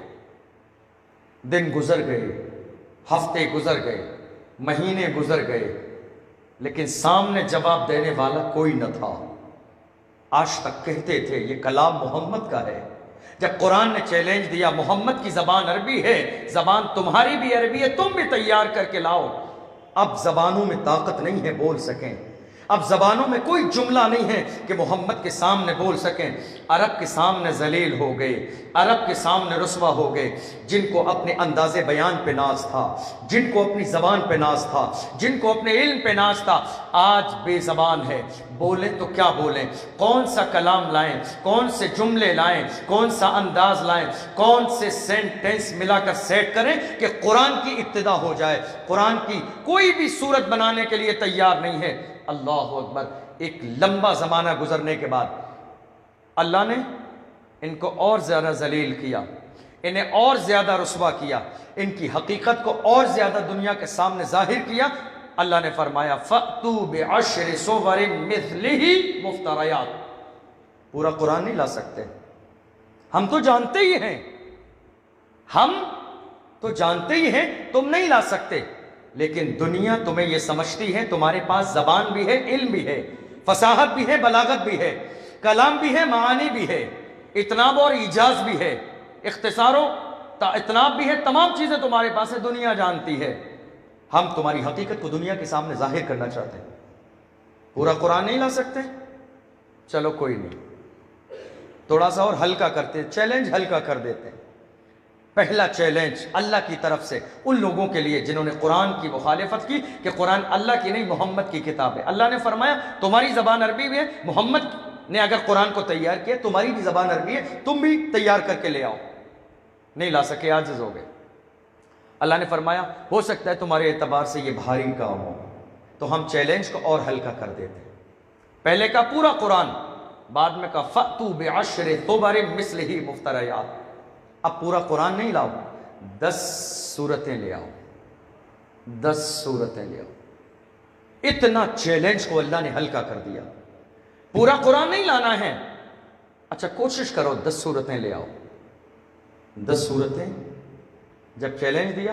دن گزر گئے، ہفتے گزر گئے، مہینے گزر گئے، لیکن سامنے جواب دینے والا کوئی نہ تھا۔ آج تک کہتے تھے یہ کلام محمد کا ہے۔ جب قرآن نے چیلنج دیا، محمد کی زبان عربی ہے، زبان تمہاری بھی عربی ہے، تم بھی تیار کر کے لاؤ۔ اب زبانوں میں طاقت نہیں ہے بول سکیں، اب زبانوں میں کوئی جملہ نہیں ہے کہ محمد کے سامنے بول سکیں۔ عرب کے سامنے ذلیل ہو گئے، عرب کے سامنے رسوا ہو گئے، جن کو اپنے انداز بیان پہ ناز تھا، جن کو اپنی زبان پہ ناز تھا، جن کو اپنے علم پہ ناز تھا، آج بے زبان ہے۔ بولیں تو کیا بولیں، کون سا کلام لائیں، کون سے جملے لائیں، کون سا انداز لائیں، کون سے سینٹنس ملا کر سیٹ کریں کہ قرآن کی ابتدا ہو جائے۔ قرآن کی کوئی بھی صورت بنانے کے لیے تیار نہیں ہے۔ اللہ اکبر، ایک لمبا زمانہ گزرنے کے بعد اللہ نے ان کو اور زیادہ ذلیل کیا، انہیں اور زیادہ رسوا کیا، ان کی حقیقت کو اور زیادہ دنیا کے سامنے ظاہر کیا۔ اللہ نے فرمایا فَأْتُوا بِعَشْرِ سُوَرٍ مِثْلِهِ مُفْتَرَيَاتٍ۔ پورا قرآن نہیں لا سکتے، ہم تو جانتے ہی ہیں، ہم تو جانتے ہی ہیں تم نہیں لا سکتے، لیکن دنیا تمہیں یہ سمجھتی ہے تمہارے پاس زبان بھی ہے، علم بھی ہے، فصاحت بھی ہے، بلاغت بھی ہے، کلام بھی ہے، معانی بھی ہے، اتناب اور ایجاز بھی ہے، اختصار و اتناب بھی ہے، تمام چیزیں تمہارے پاس ہے، دنیا جانتی ہے۔ ہم تمہاری حقیقت کو دنیا کے سامنے ظاہر کرنا چاہتے ہیں، پورا قرآن نہیں لا سکتے، چلو کوئی نہیں، تھوڑا سا اور ہلکا کرتے، چیلنج ہلکا کر دیتے ہیں۔ پہلا چیلنج اللہ کی طرف سے ان لوگوں کے لیے جنہوں نے قرآن کی مخالفت کی کہ قرآن اللہ کی نہیں محمد کی کتاب ہے۔ اللہ نے فرمایا تمہاری زبان عربی بھی ہے، محمد نے اگر قرآن کو تیار کیا تمہاری بھی زبان عربی ہے، تم بھی تیار کر کے لے آؤ۔ نہیں لا سکے، عاجز ہو گئے۔ اللہ نے فرمایا ہو سکتا ہے تمہارے اعتبار سے یہ بھاری کام ہو، تو ہم چیلنج کو اور ہلکا کر دیتے ہیں۔ پہلے کا پورا قرآن، بعد میں کہا فَأْتُوا بِعَشْرِ سُوَرٍ مِثْلِهِ مُفْتَرَيَاتٍ۔ اب پورا قرآن نہیں لاؤ، 10 سورتیں لے آؤ، 10 سورتیں لے آؤ۔ اتنا چیلنج کو اللہ نے ہلکا کر دیا۔ پورا قرآن نہیں لانا ہے، اچھا کوشش کرو 10 سورتیں لے آؤ۔ 10 سورتیں جب چیلنج دیا،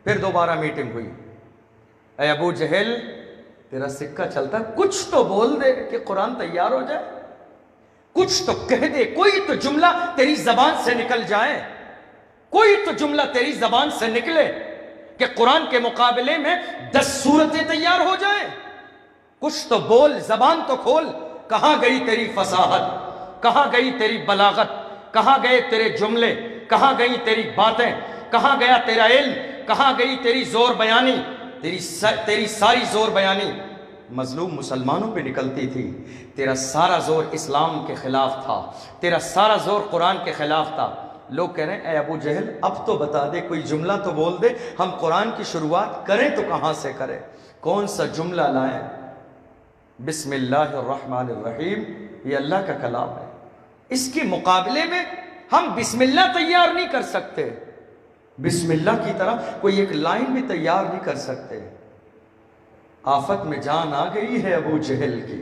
پھر دوبارہ میٹنگ ہوئی، اے ابو جہل تیرا سکہ چلتا، کچھ تو بول دے کہ قرآن تیار ہو جائے۔ کچھ تو کہہ دے، کوئی تو جملہ تیری زبان سے نکل جائے، کوئی تو جملہ تیری زبان سے نکلے کہ قرآن کے مقابلے میں 10 صورتیں تیار ہو جائیں۔ کچھ تو بول، زبان تو کھول۔ کہاں گئی تیری فصاحت، کہاں گئی تیری بلاغت، کہاں گئے تیرے جملے، کہاں گئی تیری باتیں، کہاں گیا تیرا علم، کہاں گئی تیری زور بیانی؟ تیری ساری زور بیانی مظلوم مسلمانوں پہ نکلتی تھی، تیرا سارا زور اسلام کے خلاف تھا، تیرا سارا زور قرآن کے خلاف تھا۔ لوگ کہہ رہے ہیں اے ابو جہل اب تو بتا دے، کوئی جملہ تو بول دے، ہم قرآن کی شروعات کریں تو کہاں سے کریں؟ کون سا جملہ لائیں؟ بسم اللہ الرحمن الرحیم، یہ اللہ کا کلام ہے، اس کے مقابلے میں ہم بسم اللہ تیار نہیں کر سکتے، بسم اللہ کی طرح کوئی ایک لائن بھی تیار نہیں کر سکتے۔ آفت میں جان آ گئی ہے ابو جہل کی،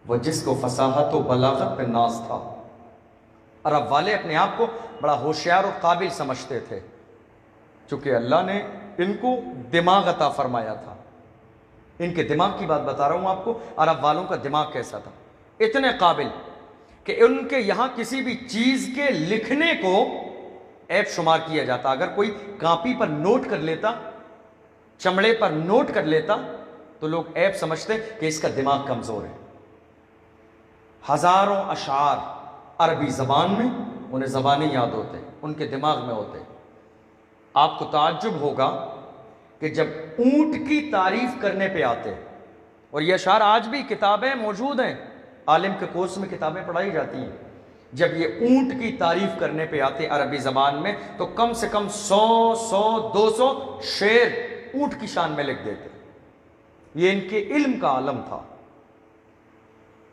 وہ جس کو فصاحت و بلاغت پہ ناز تھا۔ عرب والے اپنے آپ کو بڑا ہوشیار اور قابل سمجھتے تھے، چونکہ اللہ نے ان کو دماغ عطا فرمایا تھا۔ ان کے دماغ کی بات بتا رہا ہوں آپ کو، عرب والوں کا دماغ کیسا تھا، اتنے قابل کہ ان کے یہاں کسی بھی چیز کے لکھنے کو عیب شمار کیا جاتا۔ اگر کوئی کاپی پر نوٹ کر لیتا، چمڑے پر نوٹ کر لیتا، تو لوگ عیب سمجھتے کہ اس کا دماغ کمزور ہے۔ ہزاروں اشعار عربی زبان میں انہیں زبانیں یاد ہوتے، ان کے دماغ میں ہوتے۔ آپ کو تعجب ہوگا کہ جب اونٹ کی تعریف کرنے پہ آتے، اور یہ اشعار آج بھی کتابیں موجود ہیں، عالم کے کورس میں کتابیں پڑھائی جاتی ہیں، جب یہ اونٹ کی تعریف کرنے پہ آتے عربی زبان میں تو کم سے کم 100 200 شعر اونٹ کی شان میں لکھ دیتے۔ یہ ان کے علم کا عالم تھا۔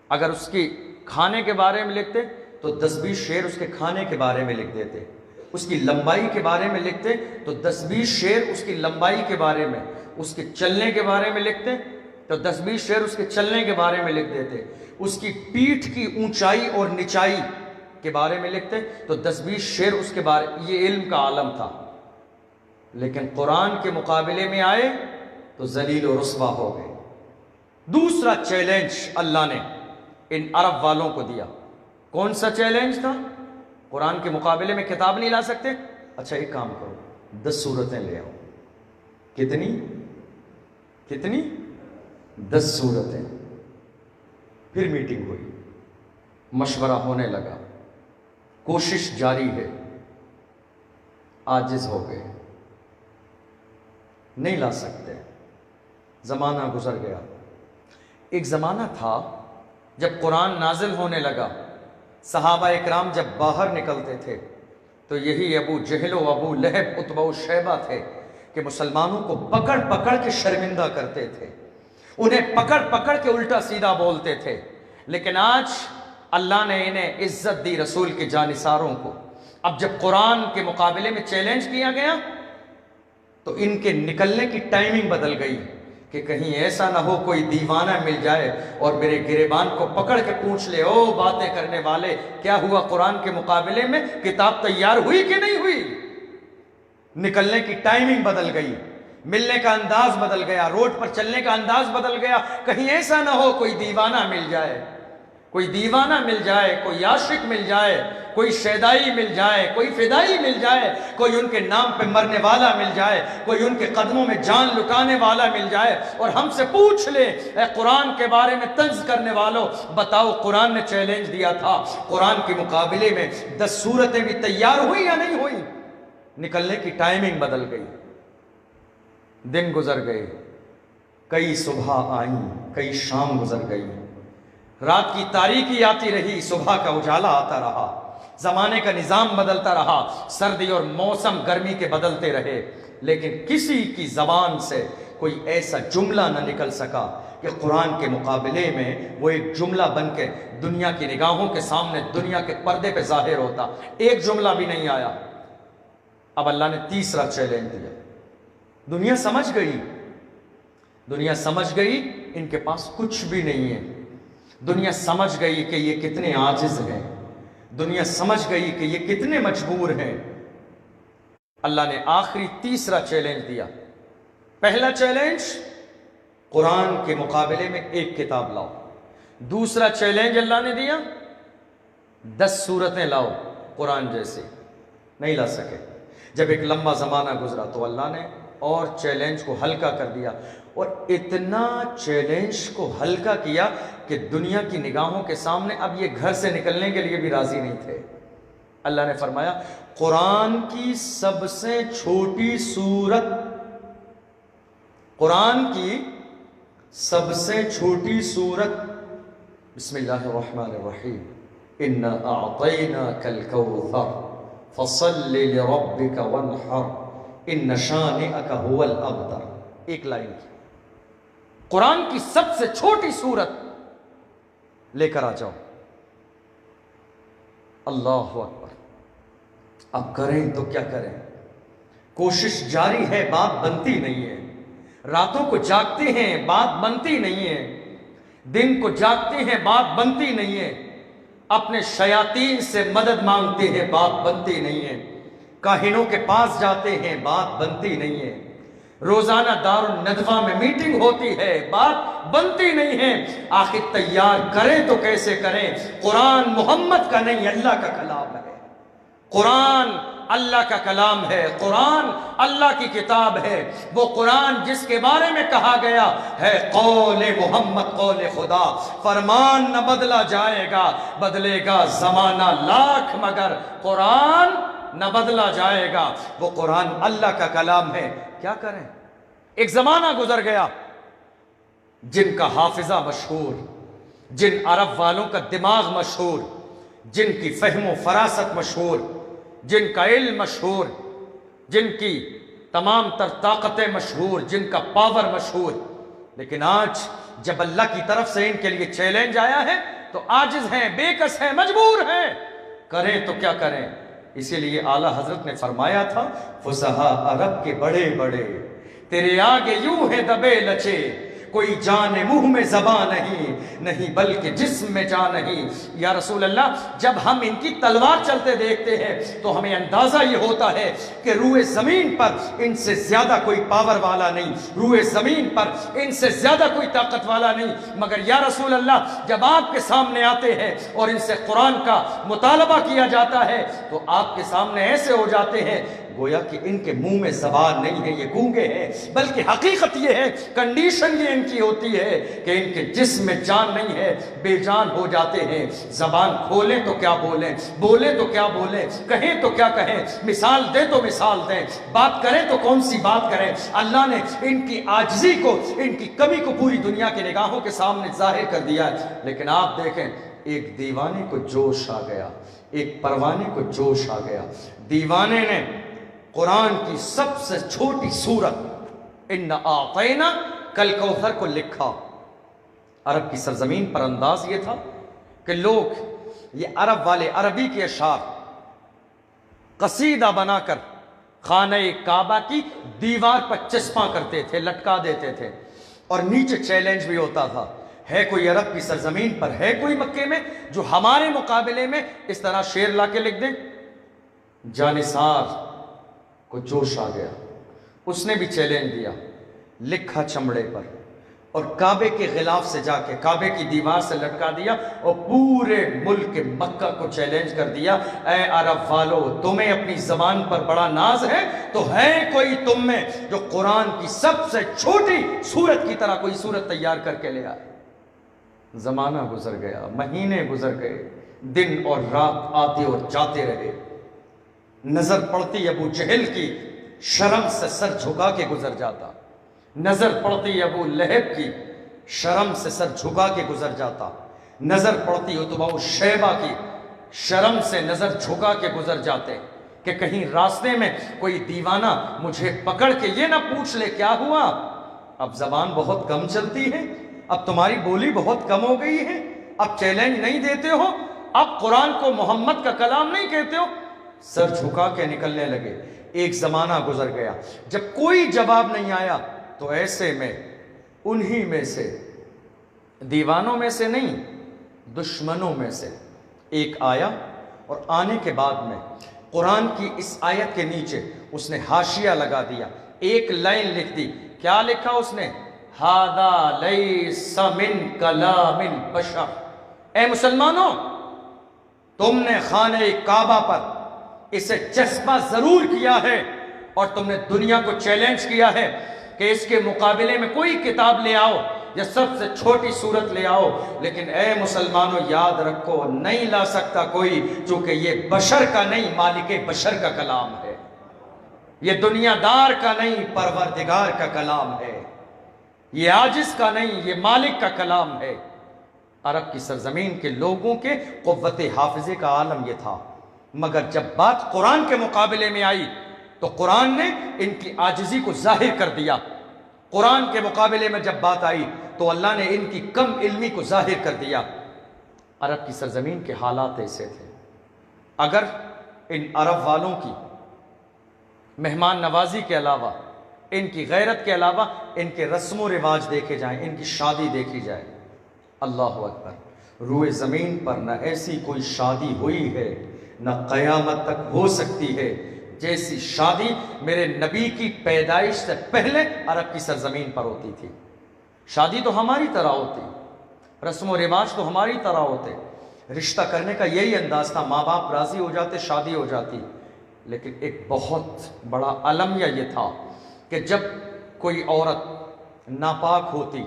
اگر اس کی کھانے کے بارے میں لکھتے تو 10-20 شعر اس کے کھانے کے بارے میں لکھ دیتے، اس کی لمبائی کے بارے میں لکھتے تو 10-20 شعر اس کی لمبائی کے بارے میں، اس کے چلنے کے بارے میں لکھتے تو 10-20 شعر اس کے چلنے کے بارے میں لکھ دیتے، اس کی پیٹھ کی اونچائی اور نچائی کے بارے میں لکھتے تو 10-20 شعر اس کے بارے۔ یہ علم کا عالم تھا، لیکن قرآن کے مقابلے میں آئے تو ذلیل و رسوا ہو گئے۔ دوسرا چیلنج اللہ نے ان عرب والوں کو دیا، کون سا چیلنج تھا؟ قرآن کے مقابلے میں کتاب نہیں لا سکتے؟ اچھا ایک کام کرو، 10 صورتیں لے آؤ۔ کتنی 10 صورتیں۔ پھر میٹنگ ہوئی، مشورہ ہونے لگا، کوشش جاری ہے، عاجز ہو گئے، نہیں لا سکتے، زمانہ گزر گیا۔ ایک زمانہ تھا جب قرآن نازل ہونے لگا، صحابہ اکرام جب باہر نکلتے تھے تو یہی ابو جہل و ابو لہب عتبہ و شیبہ تھے کہ مسلمانوں کو پکڑ پکڑ کے شرمندہ کرتے تھے، انہیں پکڑ پکڑ کے الٹا سیدھا بولتے تھے۔ لیکن آج اللہ نے انہیں عزت دی رسول کے جانثاروں کو۔ اب جب قرآن کے مقابلے میں چیلنج کیا گیا تو ان کے نکلنے کی ٹائمنگ بدل گئی کہ کہیں ایسا نہ ہو کوئی دیوانہ مل جائے اور میرے گریبان کو پکڑ کے پوچھ لے، او باتیں کرنے والے کیا ہوا قرآن کے مقابلے میں؟ کتاب تیار ہوئی کہ نہیں ہوئی؟ نکلنے کی ٹائمنگ بدل گئی، ملنے کا انداز بدل گیا، روڈ پر چلنے کا انداز بدل گیا، کہیں ایسا نہ ہو کوئی دیوانہ مل جائے، کوئی دیوانہ مل جائے، کوئی عاشق مل جائے، کوئی شیدائی مل جائے، کوئی فدائی مل جائے، کوئی ان کے نام پہ مرنے والا مل جائے، کوئی ان کے قدموں میں جان لٹانے والا مل جائے اور ہم سے پوچھ لے اے قرآن کے بارے میں طنز کرنے والوں، بتاؤ قرآن نے چیلنج دیا تھا، قرآن کے مقابلے میں 10 صورتیں بھی تیار ہوئی یا نہیں ہوئی؟ نکلنے کی ٹائمنگ بدل گئی، دن گزر گئے، کئی صبح آئیں، کئی شام گزر گئی، رات کی تاریکی آتی رہی، صبح کا اجالا آتا رہا، زمانے کا نظام بدلتا رہا، سردی اور موسم گرمی کے بدلتے رہے، لیکن کسی کی زبان سے کوئی ایسا جملہ نہ نکل سکا کہ قرآن کے مقابلے میں وہ ایک جملہ بن کے دنیا کی نگاہوں کے سامنے، دنیا کے پردے پہ ظاہر ہوتا۔ ایک جملہ بھی نہیں آیا۔ اب اللہ نے تیسرا چیلنج دیا۔ دنیا سمجھ گئی ان کے پاس کچھ بھی نہیں ہے، دنیا سمجھ گئی کہ یہ کتنے عاجز ہیں، دنیا سمجھ گئی کہ یہ کتنے مجبور ہیں۔ اللہ نے آخری تیسرا چیلنج دیا۔ پہلا چیلنج قرآن کے مقابلے میں ایک کتاب لاؤ، دوسرا چیلنج اللہ نے دیا 10 صورتیں لاؤ قرآن جیسی، نہیں لا سکے۔ جب ایک لمبا زمانہ گزرا تو اللہ نے اور چیلنج کو ہلکا کر دیا، اور اتنا چیلنج کو ہلکا کیا کہ دنیا کی نگاہوں کے سامنے اب یہ گھر سے نکلنے کے لیے بھی راضی نہیں تھے۔ اللہ نے فرمایا قرآن کی سب سے چھوٹی سورت، قرآن کی سب سے چھوٹی سورت، بسم اللہ الرحمن الرحیم، اِنَّا أَعْطَيْنَاكَ الْكَوْثَرَ فَصَلِّ لِرَبِّكَ وَانْحَرْ إِنَّ شَانِئَكَ هُوَ الْأَبْتَرُ۔ ایک لائن کی قرآن کی سب سے چھوٹی سورت لے کر آ جاؤ۔ اللہ اکبر۔ اب کریں تو کیا کریں، کوشش جاری ہے، بات بنتی نہیں ہے۔ راتوں کو جاگتے ہیں، بات بنتی نہیں ہے۔ دن کو جاگتے ہیں، بات بنتی نہیں ہے۔ اپنے شیاطین سے مدد مانگتے ہیں، بات بنتی نہیں ہے۔ کاہنوں کے پاس جاتے ہیں، بات بنتی نہیں ہے۔ روزانہ دار الندوہ میں میٹنگ ہوتی ہے، بات بنتی نہیں ہے۔ آخر تیار کریں تو کیسے کریں؟ قرآن محمد کا نہیں، اللہ کا کلام ہے۔ قرآن اللہ کا کلام ہے، قرآن اللہ کی کتاب ہے۔ وہ قرآن جس کے بارے میں کہا گیا ہے قول محمد، قول خدا، فرمان نہ بدلا جائے گا، بدلے گا زمانہ لاکھ مگر قرآن نہ بدلا جائے گا۔ وہ قرآن اللہ کا کلام ہے۔ کیا کریں؟ ایک زمانہ گزر گیا، جن کا حافظہ مشہور، جن عرب والوں کا دماغ مشہور، جن کی فہم و فراست مشہور، جن کا علم مشہور، جن کی تمام تر طاقتیں مشہور، جن کا پاور مشہور، لیکن آج جب اللہ کی طرف سے ان کے لیے چیلنج آیا ہے تو عاجز ہیں، بے کس ہیں، مجبور ہیں۔ کریں تو کیا کریں؟ اسی لیے اعلیٰ حضرت نے فرمایا تھا فصحاء عرب کے بڑے بڑے تیرے آگے یوں ہے دبے لچے، کوئی جان منہ میں زباں نہیں بلکہ جسم میں جان نہیں۔ یا رسول اللہ، جب ہم ان کی تلوار چلتے دیکھتے ہیں تو ہمیں اندازہ یہ ہوتا ہے کہ روئے زمین پر ان سے زیادہ کوئی پاور والا نہیں، روئے زمین پر ان سے زیادہ کوئی طاقت والا نہیں، مگر یا رسول اللہ جب آپ کے سامنے آتے ہیں اور ان سے قرآن کا مطالبہ کیا جاتا ہے تو آپ کے سامنے ایسے ہو جاتے ہیں گویا کہ ان کے منہ میں زبان نہیں ہے، یہ گونگے ہیں، بلکہ حقیقت یہ ہے، کنڈیشن یہ ان کی ہوتی ہے کہ ان کے جسم میں جان نہیں ہے، بے جان ہو جاتے ہیں۔ زبان کھولیں تو کیا بولیں، بولیں تو کیا بولیں، کہیں تو کیا کہیں، مثال دیں تو مثال دیں، بات کریں تو کون سی بات کریں۔ اللہ نے ان کی عاجزی کو، ان کی کمی کو پوری دنیا کی نگاہوں کے سامنے ظاہر کر دیا ہے۔ لیکن آپ دیکھیں، ایک دیوانے کو جوش آ گیا، ایک پروانے کو جوش آ گیا۔ دیوانے نے قرآن کی سب سے چھوٹی سورت اِنَّا أَعْطَيْنَاكَ الْكَوْثَرَ کو لکھا۔ عرب کی سرزمین پر انداز یہ تھا کہ لوگ یہ عرب والے عربی کے اشعار قصیدہ بنا کر خانہ کعبہ کی دیوار پر چسپاں کرتے تھے، لٹکا دیتے تھے، اور نیچے چیلنج بھی ہوتا تھا، ہے کوئی عرب کی سرزمین پر، ہے کوئی مکے میں جو ہمارے مقابلے میں اس طرح شعر لا کے لکھ دے؟ جانثار کو جوش آ گیا، اس نے بھی چیلنج دیا، لکھا چمڑے پر اور کعبے کے غلاف سے جا کے کعبے کی دیوار سے لٹکا دیا اور پورے ملک مکہ کو چیلنج کر دیا، اے عرب والو، تمہیں اپنی زبان پر بڑا ناز ہے تو ہے کوئی تم میں جو قرآن کی سب سے چھوٹی سورت کی طرح کوئی سورت تیار کر کے لے آئے؟ زمانہ گزر گیا، مہینے گزر گئے، دن اور رات آتے اور جاتے رہے۔ نظر پڑتی ابو جہل کی، شرم سے سر جھکا کے گزر جاتا، نظر پڑتی ابو لہب کی، شرم سے سر جھکا کے گزر جاتا، نظر پڑتی عتبہ و شیبہ کی، شرم سے نظر جھکا کے گزر جاتے کہ کہیں راستے میں کوئی دیوانہ مجھے پکڑ کے یہ نہ پوچھ لے کیا ہوا۔ اب زبان بہت کم چلتی ہے، اب تمہاری بولی بہت کم ہو گئی ہے، اب چیلنج نہیں دیتے ہو، اب قرآن کو محمد کا کلام نہیں کہتے ہو، سر جھکا کے نکلنے لگے۔ ایک زمانہ گزر گیا، جب کوئی جواب نہیں آیا تو ایسے میں انہی میں سے، دیوانوں میں سے نہیں، دشمنوں میں سے ایک آیا، اور آنے کے بعد میں قرآن کی اس آیت کے نیچے اس نے حاشیہ لگا دیا، ایک لائن لکھ دی۔ کیا لکھا اس نے؟ ہَذَا لَيْسَ مِن كَلَامِ الْبَشَرِ۔ اے مسلمانوں، تم نے خانہ کعبہ پر اسے چسپاں ضرور کیا ہے اور تم نے دنیا کو چیلنج کیا ہے کہ اس کے مقابلے میں کوئی کتاب لے آؤ یا سب سے چھوٹی صورت لے آؤ، لیکن اے مسلمانوں یاد رکھو نہیں لا سکتا کوئی، چونکہ یہ بشر کا نہیں مالک بشر کا کلام ہے، یہ دنیا دار کا نہیں پروردگار کا کلام ہے، یہ عاجز کا نہیں یہ مالک کا کلام ہے۔ عرب کی سرزمین کے لوگوں کے قوت حافظے کا عالم یہ تھا، مگر جب بات قرآن کے مقابلے میں آئی تو قرآن نے ان کی عاجزی کو ظاہر کر دیا۔ قرآن کے مقابلے میں جب بات آئی تو اللہ نے ان کی کم علمی کو ظاہر کر دیا۔ عرب کی سرزمین کے حالات ایسے تھے، اگر ان عرب والوں کی مہمان نوازی کے علاوہ، ان کی غیرت کے علاوہ ان کے رسم و رواج دیکھے جائیں، ان کی شادی دیکھی جائے، اللہ اکبر، روئے زمین پر نہ ایسی کوئی شادی ہوئی ہے نہ قیامت تک ہو سکتی ہے جیسی شادی میرے نبی کی پیدائش سے پہلے عرب کی سرزمین پر ہوتی تھی۔ شادی تو ہماری طرح ہوتی، رسم و رواج تو ہماری طرح ہوتے، رشتہ کرنے کا یہی انداز تھا، ماں باپ راضی ہو جاتے، شادی ہو جاتی۔ لیکن ایک بہت بڑا المیہ یہ تھا کہ جب کوئی عورت ناپاک ہوتی،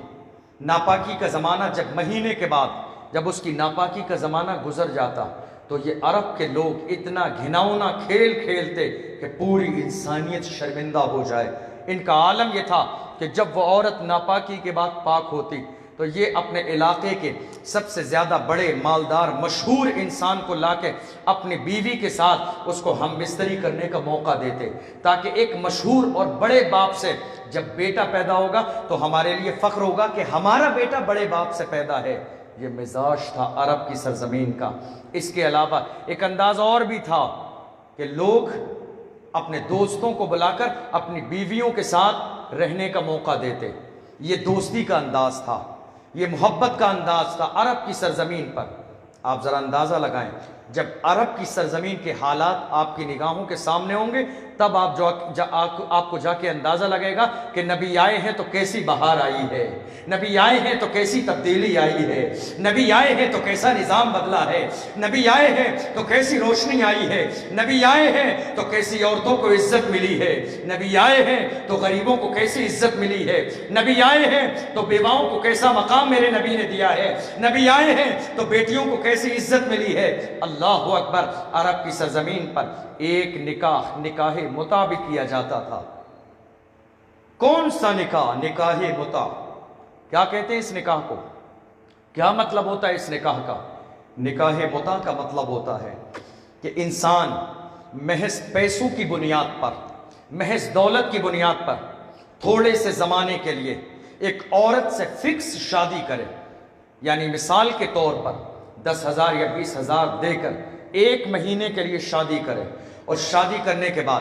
ناپاکی کا زمانہ جب مہینے کے بعد جب اس کی ناپاکی کا زمانہ گزر جاتا تو یہ عرب کے لوگ اتنا گھناؤنا کھیل کھیلتے کہ پوری انسانیت شرمندہ ہو جائے۔ ان کا عالم یہ تھا کہ جب وہ عورت ناپاکی کے بعد پاک ہوتی تو یہ اپنے علاقے کے سب سے زیادہ بڑے مالدار مشہور انسان کو لا کے اپنی بیوی کے ساتھ اس کو ہم بستری کرنے کا موقع دیتے، تاکہ ایک مشہور اور بڑے باپ سے جب بیٹا پیدا ہوگا تو ہمارے لیے فخر ہوگا کہ ہمارا بیٹا بڑے باپ سے پیدا ہے۔ یہ مزاج تھا عرب کی سرزمین کا۔ اس کے علاوہ ایک انداز اور بھی تھا کہ لوگ اپنے دوستوں کو بلا کر اپنی بیویوں کے ساتھ رہنے کا موقع دیتے۔ یہ دوستی کا انداز تھا، یہ محبت کا انداز تھا عرب کی سرزمین پر۔ آپ ذرا اندازہ لگائیں، جب عرب کی سرزمین کے حالات آپ کی نگاہوں کے سامنے ہوں گے تب آپ کو جا کے اندازہ لگے گا کہ نبی آئے ہیں تو کیسی بہار آئی ہے، نبی آئے ہیں تو کیسی تبدیلی آئی ہے، نبی آئے ہیں تو کیسا نظام بدلا ہے، نبی آئے ہیں تو کیسی روشنی آئی ہے، نبی آئے ہیں تو کیسی عورتوں کو عزت ملی ہے، نبی آئے ہیں تو غریبوں کو کیسی عزت ملی ہے، نبی آئے ہیں تو بیواؤں کو کیسا مقام میرے نبی نے دیا ہے، نبی آئے ہیں تو بیٹیوں کو کیسی عزت ملی ہے۔ اللہ اکبر، عرب کی سرزمین پر ایک نکاح متع بھی کیا جاتا تھا۔ کون سا نکاح؟ نکاح متع۔ کیا کہتے ہیں اس نکاح کو؟ کیا مطلب ہوتا ہے اس نکاح کا؟ نکاح متع کا مطلب ہوتا ہے کہ انسان محض پیسوں کی بنیاد پر، محض دولت کی بنیاد پر تھوڑے سے زمانے کے لیے ایک عورت سے فکس شادی کرے، یعنی مثال کے طور پر 10,000 یا 20,000 دے کر ایک مہینے کے لیے شادی کرے، اور شادی کرنے کے بعد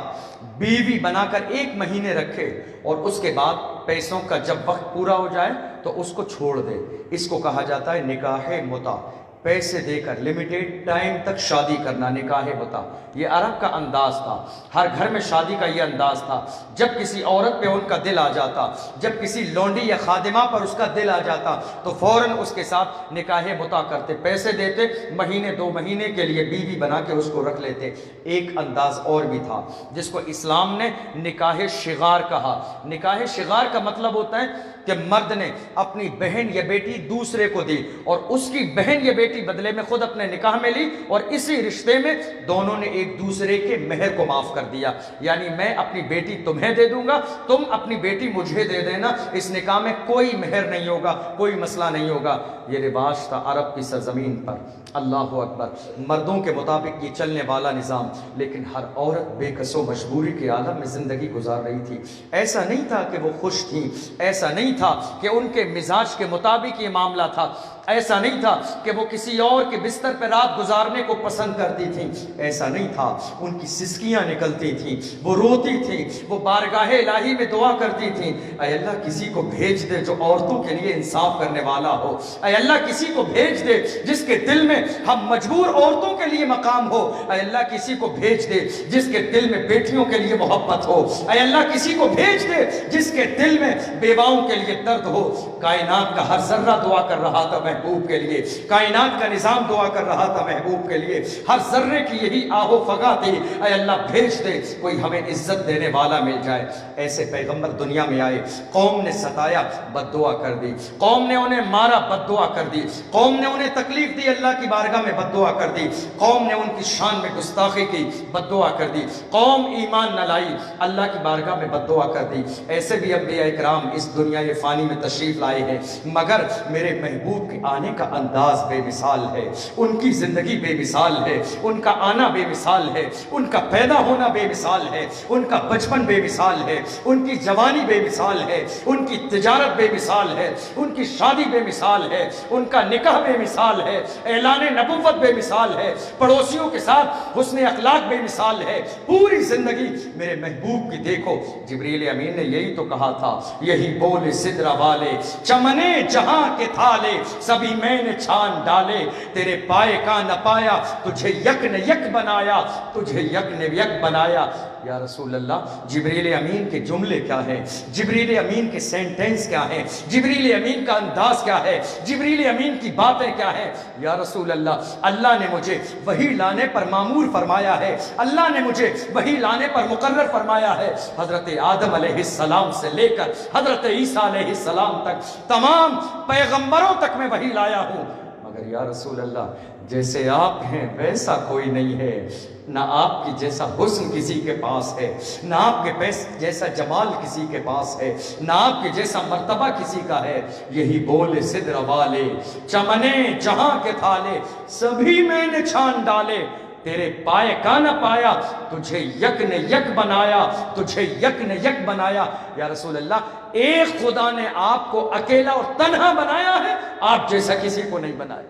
بیوی بنا کر 1 مہینے رکھے، اور اس کے بعد پیسوں کا جب وقت پورا ہو جائے تو اس کو چھوڑ دے۔ اس کو کہا جاتا ہے نکاح متع۔ پیسے دے کر لمیٹیڈ ٹائم تک شادی کرنا، نکاح متع۔ یہ عرب کا انداز تھا، ہر گھر میں شادی کا یہ انداز تھا۔ جب کسی عورت پہ ان کا دل آ جاتا، جب کسی لونڈی یا خادمہ پر اس کا دل آ جاتا تو فوراً اس کے ساتھ نکاح متع کرتے، پیسے دیتے، مہینے 2 مہینے کے لیے بیوی بنا کے اس کو رکھ لیتے۔ ایک انداز اور بھی تھا جس کو اسلام نے نکاح شغار کہا۔ نکاح شغار کا مطلب ہوتا ہے کہ مرد نے اپنی بہن یا بیٹی دوسرے کو دی، اور اس کی بہن یا بیٹی بدلے میں خود اپنے نکاح میں لی، اور اسی رشتے میں دونوں نے ایک دوسرے کے مہر کو معاف کر دیا۔ یعنی میں اپنی بیٹی تمہیں دے دوں گا، تم اپنی بیٹی مجھے دے دینا، اس نکاح میں کوئی مہر نہیں ہوگا، کوئی مسئلہ نہیں ہوگا۔ یہ رواج تھا عرب کی سرزمین پر۔ اللہ اکبر، مردوں کے مطابق یہ چلنے والا نظام، لیکن ہر عورت بے کس و مجبوری کے عالم میں زندگی گزار رہی تھی۔ ایسا نہیں تھا کہ وہ خوش تھیں، ایسا نہیں تھا کہ ان کے مزاج کے مطابق یہ معاملہ تھا، ایسا نہیں تھا کہ وہ کسی اور کے بستر پہ رات گزارنے کو پسند کرتی تھیں، ایسا نہیں تھا۔ ان کی سسکیاں نکلتی تھیں، وہ روتی تھیں، وہ بارگاہ الہی میں دعا کرتی تھیں، اے اللہ کسی کو بھیج دے جو عورتوں کے لیے انصاف کرنے والا ہو، اے اللہ کسی کو بھیج دے جس کے دل میں ہم مجبور عورتوں کے لیے مقام ہو، اے اللہ کسی کو بھیج دے جس کے دل میں بیٹیوں کے لیے محبت ہو، اے اللہ کسی کو بھیج دے جس کے دل میں بیواؤں کے لیے درد ہو۔ کائنات کا ہر ذرہ دعا کر رہا تھا، محبوب کے لیے، کائنات کا نظام دعا کر رہا تھا محبوب کے لیے، ہر ذرے کی یہی آہو فغا تھی، اے اللہ بھیج دے کوئی ہمیں عزت دینے والا مل جائے۔ ایسے پیغمبر دنیا میں آئے، قوم نے ستایا، بد دعا کر دی، قوم نے انہیں مارا، بد دعا کر دی، قوم نے انہیں تکلیف دی، اللہ کی بارگاہ میں بد دعا کر دی، قوم نے ان کی شان میں گستاخی کی، بد دعا کر دی، قوم ایمان نہ لائی، اللہ کی بارگاہ میں بد دعا کر دی۔ ایسے بھی انبیاء کرام اس دنیا فانی میں تشریف لائے ہیں، مگر میرے محبوب کے آنے کا انداز بے مثال ہے، ان کی زندگی بے مثال ہے، ان کا آنا بے مثال ہے، ان کا پیدا ہونا بے مثال ہے، ان کا بچپن بے مثال ہے، ان کی جوانی بے مثال ہے، ان کی تجارت بے مثال ہے، ان کی شادی بے مثال ہے، ان کا نکاح بے مثال ہے، اعلان نبوت بے مثال ہے، پڑوسیوں کے ساتھ حسن اخلاق بے مثال ہے، پوری زندگی میرے محبوب کی دیکھو۔ جبریل امین نے یہی تو کہا تھا، یہی بولے سدرہ والے چمنے جہاں کے تھالے، سبھی میں نے چھان ڈالے، تیرے پائے کا نہ پایا، تجھے یک نے یک بنایا، تجھے یک نے یک بنایا۔ یا رسول اللہ، جبریل امین کے جملے کیا ہیں، جبریل امین کے سینٹنس کیا ہیں، جبریل امین کا انداز کیا ہے، جبریل امین کی باتیں کیا ہیں۔ یا رسول اللہ، اللہ نے مجھے وحی لانے پر مامور فرمایا ہے، اللہ نے مجھے وحی لانے پر مقرر فرمایا ہے۔ حضرت آدم علیہ السلام سے لے کر حضرت عیسیٰ علیہ السلام تک تمام پیغمبروں تک میں وحی لایا ہوں، مگر یا رسول اللہ جیسے آپ ہیں ویسا کوئی نہیں ہے، نہ آپ کی جیسا حسن کسی کے پاس ہے، نہ آپ کے جیسا جمال کسی کے پاس ہے، نہ آپ کے جیسا مرتبہ کسی کا ہے۔ یہی بولے سدرہ والے چمنے جہاں کے تھالے، سبھی میں نے چھان ڈالے، تیرے پائے کا نہ پایا، تجھے یک نے یک بنایا، تجھے یک نے یک بنایا۔ یا رسول اللہ، ایک خدا نے آپ کو اکیلا اور تنہا بنایا ہے، آپ جیسا کسی کو نہیں بنایا۔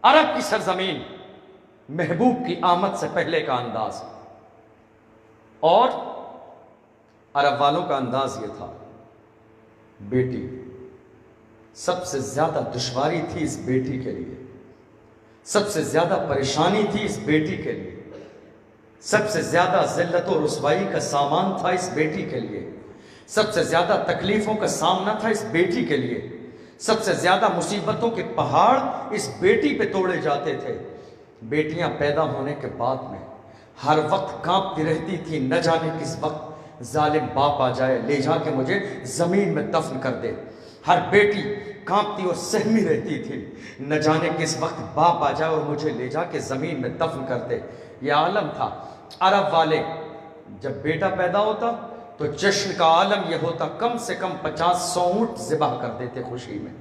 عرب کی سرزمین، محبوب کی آمد سے پہلے کا انداز، اور عرب والوں کا انداز یہ تھا، بیٹی سب سے زیادہ دشواری تھی اس بیٹی کے لیے، سب سے زیادہ پریشانی تھی اس بیٹی کے لیے، سب سے زیادہ ذلت و رسوائی کا سامان تھا اس بیٹی کے لیے، سب سے زیادہ تکلیفوں کا سامنا تھا اس بیٹی کے لیے، سب سے زیادہ مصیبتوں کے پہاڑ اس بیٹی پہ توڑے جاتے تھے۔ بیٹیاں پیدا ہونے کے بعد میں ہر وقت کانپتی رہتی تھی، نہ جانے کس وقت ظالم باپ آ جائے لے جا کے مجھے زمین میں دفن کر دے۔ ہر بیٹی کانپتی اور سہمی رہتی تھی، نہ جانے کس وقت باپ آ جائے اور مجھے لے جا کے زمین میں دفن کر دے۔ یہ عالم تھا۔ عرب والے جب بیٹا پیدا ہوتا تو جشن کا عالم یہ ہوتا، کم سے کم 50-100 اونٹ ذبح کر دیتے، خوشی میں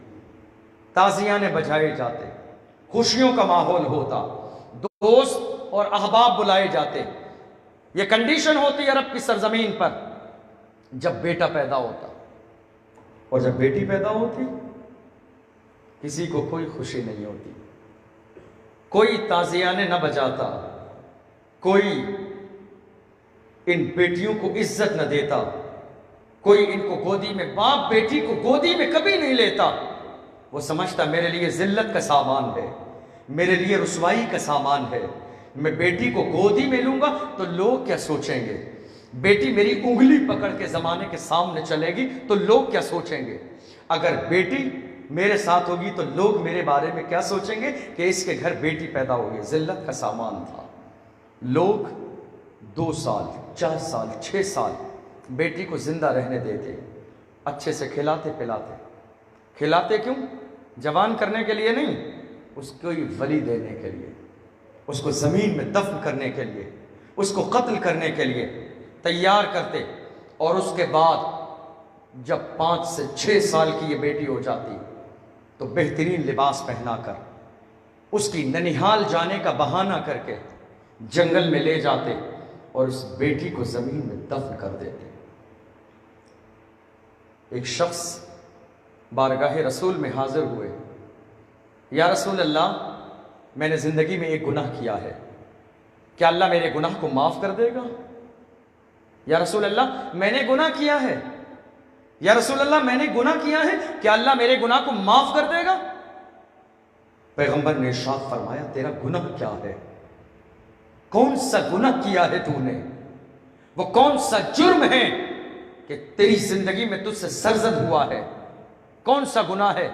تازیانے بجائے جاتے، خوشیوں کا ماحول ہوتا، دوست اور احباب بلائے جاتے۔ یہ کنڈیشن ہوتی عرب کی سرزمین پر جب بیٹا پیدا ہوتا، اور جب بیٹی پیدا ہوتی کسی کو کوئی خوشی نہیں ہوتی، کوئی تازیانے نہ بجاتا، کوئی ان بیٹیوں کو عزت نہ دیتا، کوئی ان کو گودی میں، باپ بیٹی کو گودی میں کبھی نہیں لیتا۔ وہ سمجھتا میرے لیے ذلت کا سامان ہے، میرے لیے رسوائی کا سامان ہے، میں بیٹی کو گودی میں لوں گا تو لوگ کیا سوچیں گے، بیٹی میری انگلی پکڑ کے زمانے کے سامنے چلے گی تو لوگ کیا سوچیں گے، اگر بیٹی میرے ساتھ ہوگی تو لوگ میرے بارے میں کیا سوچیں گے کہ اس کے گھر بیٹی پیدا ہوگی۔ ذلت کا سامان تھا۔ لوگ 2 سال 4 سال 6 سال بیٹی کو زندہ رہنے دیتے، اچھے سے کھلاتے پلاتے۔ کھلاتے کیوں؟ جوان کرنے کے لیے نہیں، اس کو ولی دینے کے لیے، اس کو زمین میں دفن کرنے کے لیے، اس کو قتل کرنے کے لیے تیار کرتے۔ اور اس کے بعد جب 5 سے 6 سال کی یہ بیٹی ہو جاتی تو بہترین لباس پہنا کر اس کی ننیحال جانے کا بہانہ کر کے جنگل میں لے جاتے اور اس بیٹی کو زمین میں دفن کر دیتے۔ ایک شخص بارگاہ رسول میں حاضر ہوئے، یا رسول اللہ، میں نے زندگی میں ایک گناہ کیا ہے، کیا اللہ میرے گناہ کو معاف کر دے گا؟ یا رسول اللہ، میں نے گناہ کیا ہے، یا رسول اللہ میں نے گناہ کیا ہے، کیا اللہ میرے گناہ کو معاف کر دے گا؟ پیغمبر نے ارشاد فرمایا، تیرا گناہ کیا ہے؟ کون سا گناہ کیا ہے تو نے؟ وہ کون سا جرم ہے کہ تیری زندگی میں تجھ سے سرزد ہوا ہے؟ کون سا گناہ ہے؟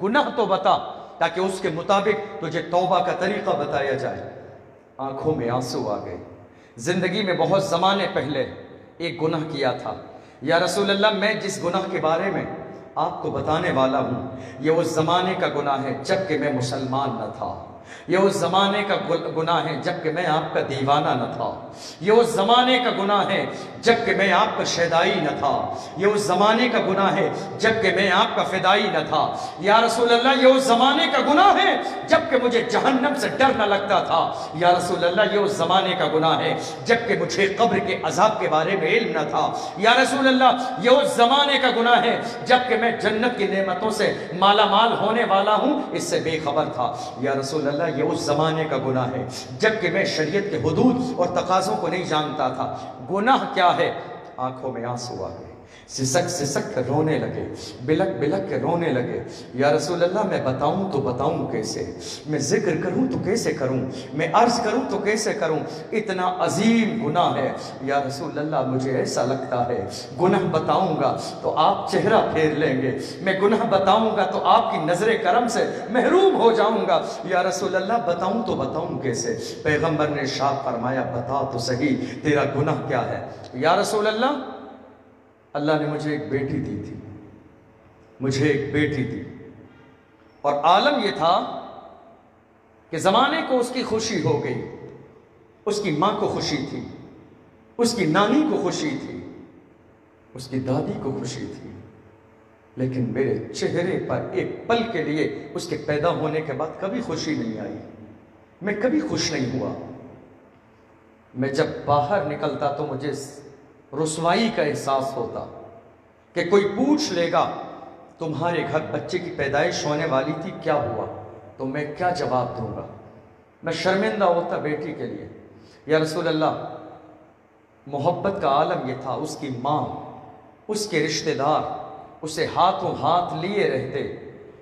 گناہ تو بتا۔ تاکہ اس کے مطابق تجھے توبہ کا طریقہ بتایا جائے۔ آنکھوں میں آنسو آ گئے۔ زندگی میں بہت زمانے پہلے ایک گناہ کیا تھا، یا رسول اللہ میں جس گناہ کے بارے میں آپ کو بتانے والا ہوں یہ اس زمانے کا گناہ ہے جب کہ میں مسلمان نہ تھا، یہ اس زمانے کا گناہ ہے جب کہ میں آپ کا دیوانہ نہ تھا، یہ اس زمانے کا گناہ ہے جب کہ میں آپ کا شیدائی نہ تھا، یہ اس زمانے کا گناہ ہے جب کہ میں آپ کا فدائی نہ تھا، یا رسول اللہ یہ اس زمانے کا گناہ ہے جب کہ مجھے جہنم سے ڈر نہ لگتا تھا، یا رسول اللہ یہ اس زمانے کا گناہ ہے جب کہ مجھے قبر کے عذاب کے بارے میں علم نہ تھا، یا رسول اللہ یہ اس زمانے کا گناہ ہے جب کہ میں جنت کی نعمتوں سے مالا مال ہونے والا ہوں اس سے بے خبر تھا، یا رسول اللہ یہ اس زمانے کا گناہ ہے جب کہ میں شریعت کے حدود اور تقاضوں کو نہیں جانتا تھا۔ گناہ کیا ہے؟ آنکھوں میں آنسو آ گئے، سسک سسک کر رونے لگے، بلک بلک کے رونے لگے۔ یا رسول اللہ میں بتاؤں تو بتاؤں کیسے، میں ذکر کروں تو کیسے کروں، میں عرض کروں تو کیسے کروں، اتنا عظیم گناہ ہے۔ یا رسول اللہ مجھے ایسا لگتا ہے گناہ بتاؤں گا تو آپ چہرہ پھیر لیں گے، میں گناہ بتاؤں گا تو آپ کی نظر کرم سے محروم ہو جاؤں گا۔ یا رسول اللہ بتاؤں تو بتاؤں کیسے؟ پیغمبر نے ارشاد فرمایا بتا تو صحیح تیرا گناہ کیا ہے۔ یا رسول اللہ نے مجھے ایک بیٹی دی تھی، مجھے ایک بیٹی دی، اور عالم یہ تھا کہ زمانے کو اس کی خوشی ہو گئی، اس کی ماں کو خوشی تھی، اس کی نانی کو خوشی تھی، اس کی دادی کو خوشی تھی، لیکن میرے چہرے پر ایک پل کے لیے اس کے پیدا ہونے کے بعد کبھی خوشی نہیں آئی، میں کبھی خوش نہیں ہوا۔ میں جب باہر نکلتا تو مجھے رسوائی کا احساس ہوتا کہ کوئی پوچھ لے گا تمہارے گھر بچے کی پیدائش ہونے والی تھی کیا ہوا، تو میں کیا جواب دوں گا، میں شرمندہ ہوتا بیٹی کے لیے۔ یا رسول اللہ محبت کا عالم یہ تھا، اس کی ماں، اس کے رشتہ دار اسے ہاتھوں ہاتھ لیے رہتے،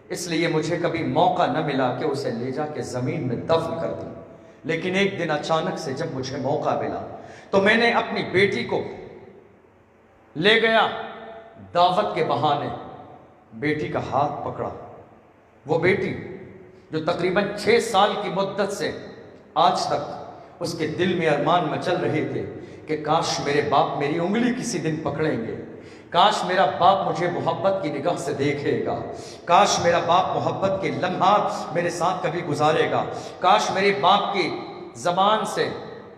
اس لیے مجھے کبھی موقع نہ ملا کہ اسے لے جا کے زمین میں دفن کر دوں، لیکن ایک دن اچانک سے جب مجھے موقع ملا تو میں نے اپنی بیٹی کو لے گیا دعوت کے بہانے، بیٹی کا ہاتھ پکڑا۔ وہ بیٹی جو تقریباً 6 سال کی مدت سے آج تک اس کے دل میں ارمان مچل رہے تھے کہ کاش میرے باپ میری انگلی کسی دن پکڑیں گے، کاش میرا باپ مجھے محبت کی نگاہ سے دیکھے گا، کاش میرا باپ محبت کے لمحات میرے ساتھ کبھی گزارے گا، کاش میرے باپ کی زبان سے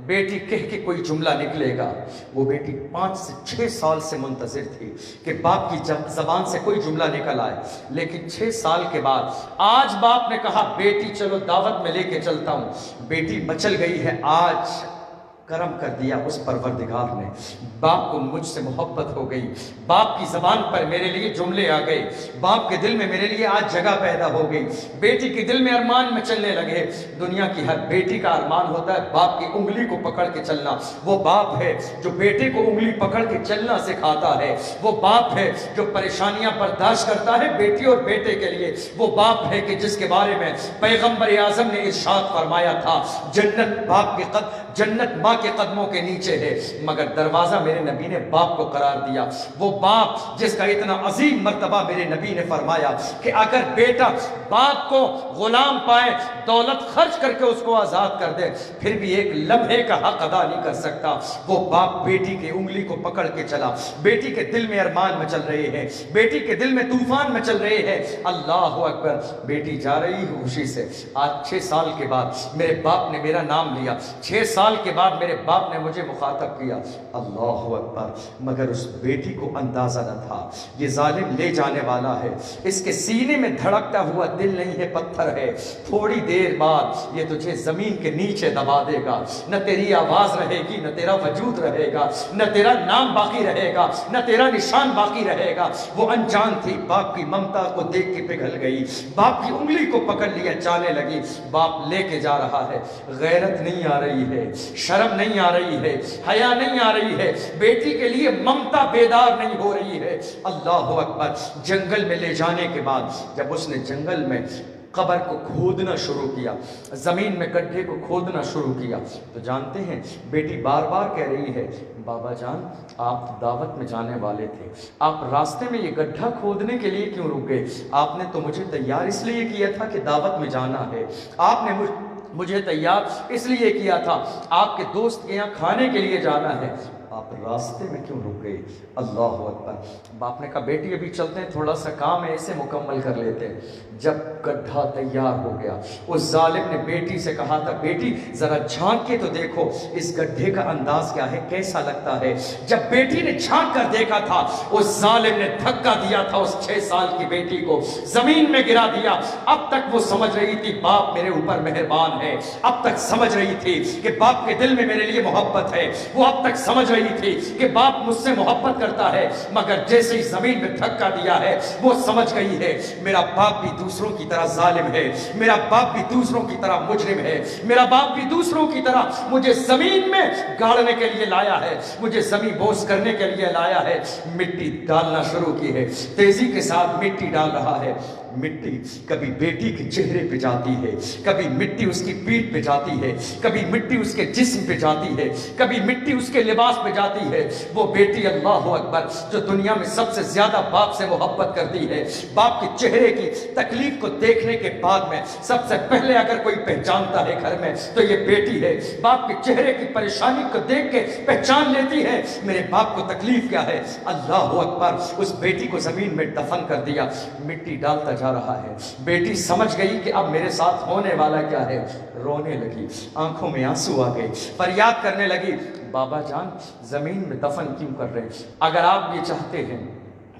بیٹی کہہ کے کوئی جملہ نکلے گا۔ وہ بیٹی 5 سے 6 سال سے منتظر تھی کہ باپ کی زبان سے کوئی جملہ نکل آئے، لیکن 6 سال کے بعد آج باپ نے کہا بیٹی چلو دعوت میں لے کے چلتا ہوں، بیٹی مچل گئی ہے۔ آج کرم کر دیا اس پروردگار نے، باپ کو مجھ سے محبت ہو گئی، باپ کی زبان پر میرے لیے جملے آ گئے، باپ کے دل میں میرے لیے آج جگہ پیدا ہو گئی، بیٹی کے دل میں ارمان میں چلنے لگے۔ دنیا کی ہر بیٹی کا ارمان ہوتا ہے باپ کی انگلی کو پکڑ کے چلنا۔ وہ باپ ہے جو بیٹے کو انگلی پکڑ کے چلنا سکھاتا ہے، وہ باپ ہے جو پریشانیاں برداشت کرتا ہے بیٹی اور بیٹے کے لیے، وہ باپ ہے کہ جس کے بارے میں پیغمبر اعظم نے ارشاد فرمایا تھا جنت ماں کے قدموں کے نیچے ہے، مگر دروازہ میرے نبی نے باپ کو قرار دیا۔ وہ باپ جس کا اتنا عظیم مرتبہ میرے نبی نے فرمایا کہ اگر بیٹا باپ کو غلام پائے دولت خرچ کر کے اس کو آزاد کر دے پھر بھی ایک لمحے کا حق ادا نہیں کر سکتا۔ وہ باپ بیٹی کی انگلی کو پکڑ کے چلا، بیٹی کے دل میں ارمان میں چل رہے ہیں، بیٹی کے دل میں طوفان میں چل رہے ہیں۔ اللہ اکبر، بیٹی جا رہی ہے خوشی سے۔ آج 6 سال کے بعد میرے باپ نے میرا نام لیا، 6 سال کے بعد میرے باپ نے مجھے مخاطب کیا۔ اللہ اکبر، مگر اس بیٹی کو اندازہ نہ تھا یہ ظالم لے جانے والا ہے، اس کے سینے میں دھڑکتا ہوا دل نہیں ہے پتھر ہے، تھوڑی دیر بعد یہ تجھے زمین کے نیچے دبا دے گا، نہ تیری آواز رہے گی، نہ تیرا وجود رہے گا، نہ تیرا نام باقی رہے گا، نہ تیرا نشان باقی رہے گا۔ وہ انجان تھی، باپ کی ممتا کو دیکھ کے پگھل گئی، باپ کی انگلی کو پکڑ لیا، جانے لگی۔ باپ لے کے جا رہا ہے، غیرت نہیں آ رہی ہے، شرم نہیں آ رہی ہے، حیا نہیں آ رہی ہے، بیٹی کے لیے ممتا بیدار نہیں ہو رہی ہے۔ اللہ اکبر، جنگل میں لے جانے کے بعد جب اس نے جنگل میں قبر کو کھودنا شروع کیا، زمین میں گڈھے کو کھودنا شروع کیا، تو جانتے ہیں بیٹی بار بار کہہ رہی ہے بابا جان آپ دعوت میں جانے والے تھے، آپ راستے میں یہ گڈھا کھودنے کے لیے کیوں رک گئے؟ آپ نے تو مجھے تیار اس لیے کیا تھا کہ دعوت میں جانا ہے، آپ نے مجھے تیار اس لیے کیا تھا آپ کے دوست کے یہاں کھانے کے لیے جانا ہے، آپ راستے میں کیوں رک گئے؟ اللہ اکبر۔ باپ نے کہا بیٹی ابھی چلتے ہیں، تھوڑا سا کام ہے اسے مکمل کر لیتے ہیں۔ جب گڈھا تیار ہو گیا اس ظالم نے بیٹی سے کہا تھا بیٹی ذرا جھانک کے تو دیکھو اس گڈھے کا انداز کیا ہے، کیسا لگتا ہے۔ جب بیٹی نے جھانک کر دیکھا تھا اس ظالم نے دھکا دیا تھا اس 6 سال کی بیٹی کو، زمین میں گرا دیا۔ اب تک وہ سمجھ رہی تھی باپ میرے اوپر مہربان ہے، اب تک سمجھ رہی تھی کہ باپ کے دل میں میرے لیے محبت ہے، وہ اب تک سمجھ رہی تھی کہ باپ مجھ سے محبت کرتا ہے، مگر جیسے ہی زمین میں دھکا دیا ہے وہ سمجھ گئی ہے میرا باپ بھی دوسروں کی طرح ظالم ہے، میرا باپ بھی دوسروں کی طرح مجرم ہے، میرا باپ بھی دوسروں کی طرح مجھے زمین میں گاڑنے کے لیے لایا ہے، مجھے زمین بوس کرنے کے لیے لایا ہے۔ مٹی ڈالنا شروع کی ہے، تیزی کے ساتھ مٹی ڈال رہا ہے۔ مٹی کبھی بیٹی کے چہرے پہ جاتی ہے، کبھی مٹی اس کی پیٹھ پہ جاتی ہے، کبھی مٹی اس کے جسم پہ جاتی ہے، کبھی مٹی اس کے لباس پہ جاتی ہے۔ وہ بیٹی اللہ اکبر جو دنیا میں سب سے زیادہ باپ سے محبت کرتی ہے، باپ کے چہرے کی تکلیف کو دیکھنے کے بعد میں سب سے پہلے اگر کوئی پہچانتا ہے گھر میں تو یہ بیٹی ہے۔ باپ کے چہرے کی پریشانی کو دیکھ کے پہچان لیتی ہے میرے باپ کو تکلیف کیا ہے۔ اللہ اکبر، اس بیٹی کو زمین میں دفن کر دیا، مٹی ڈالتا جا رہا ہے۔ بیٹی سمجھ گئی کہ اب میرے ساتھ ہونے والا کیا ہے، رونے لگی، آنکھوں میں آنسو آ گئے، فریاد کرنے لگی بابا جان زمین میں دفن کیوں کر رہے ہیں؟ اگر آپ یہ چاہتے ہیں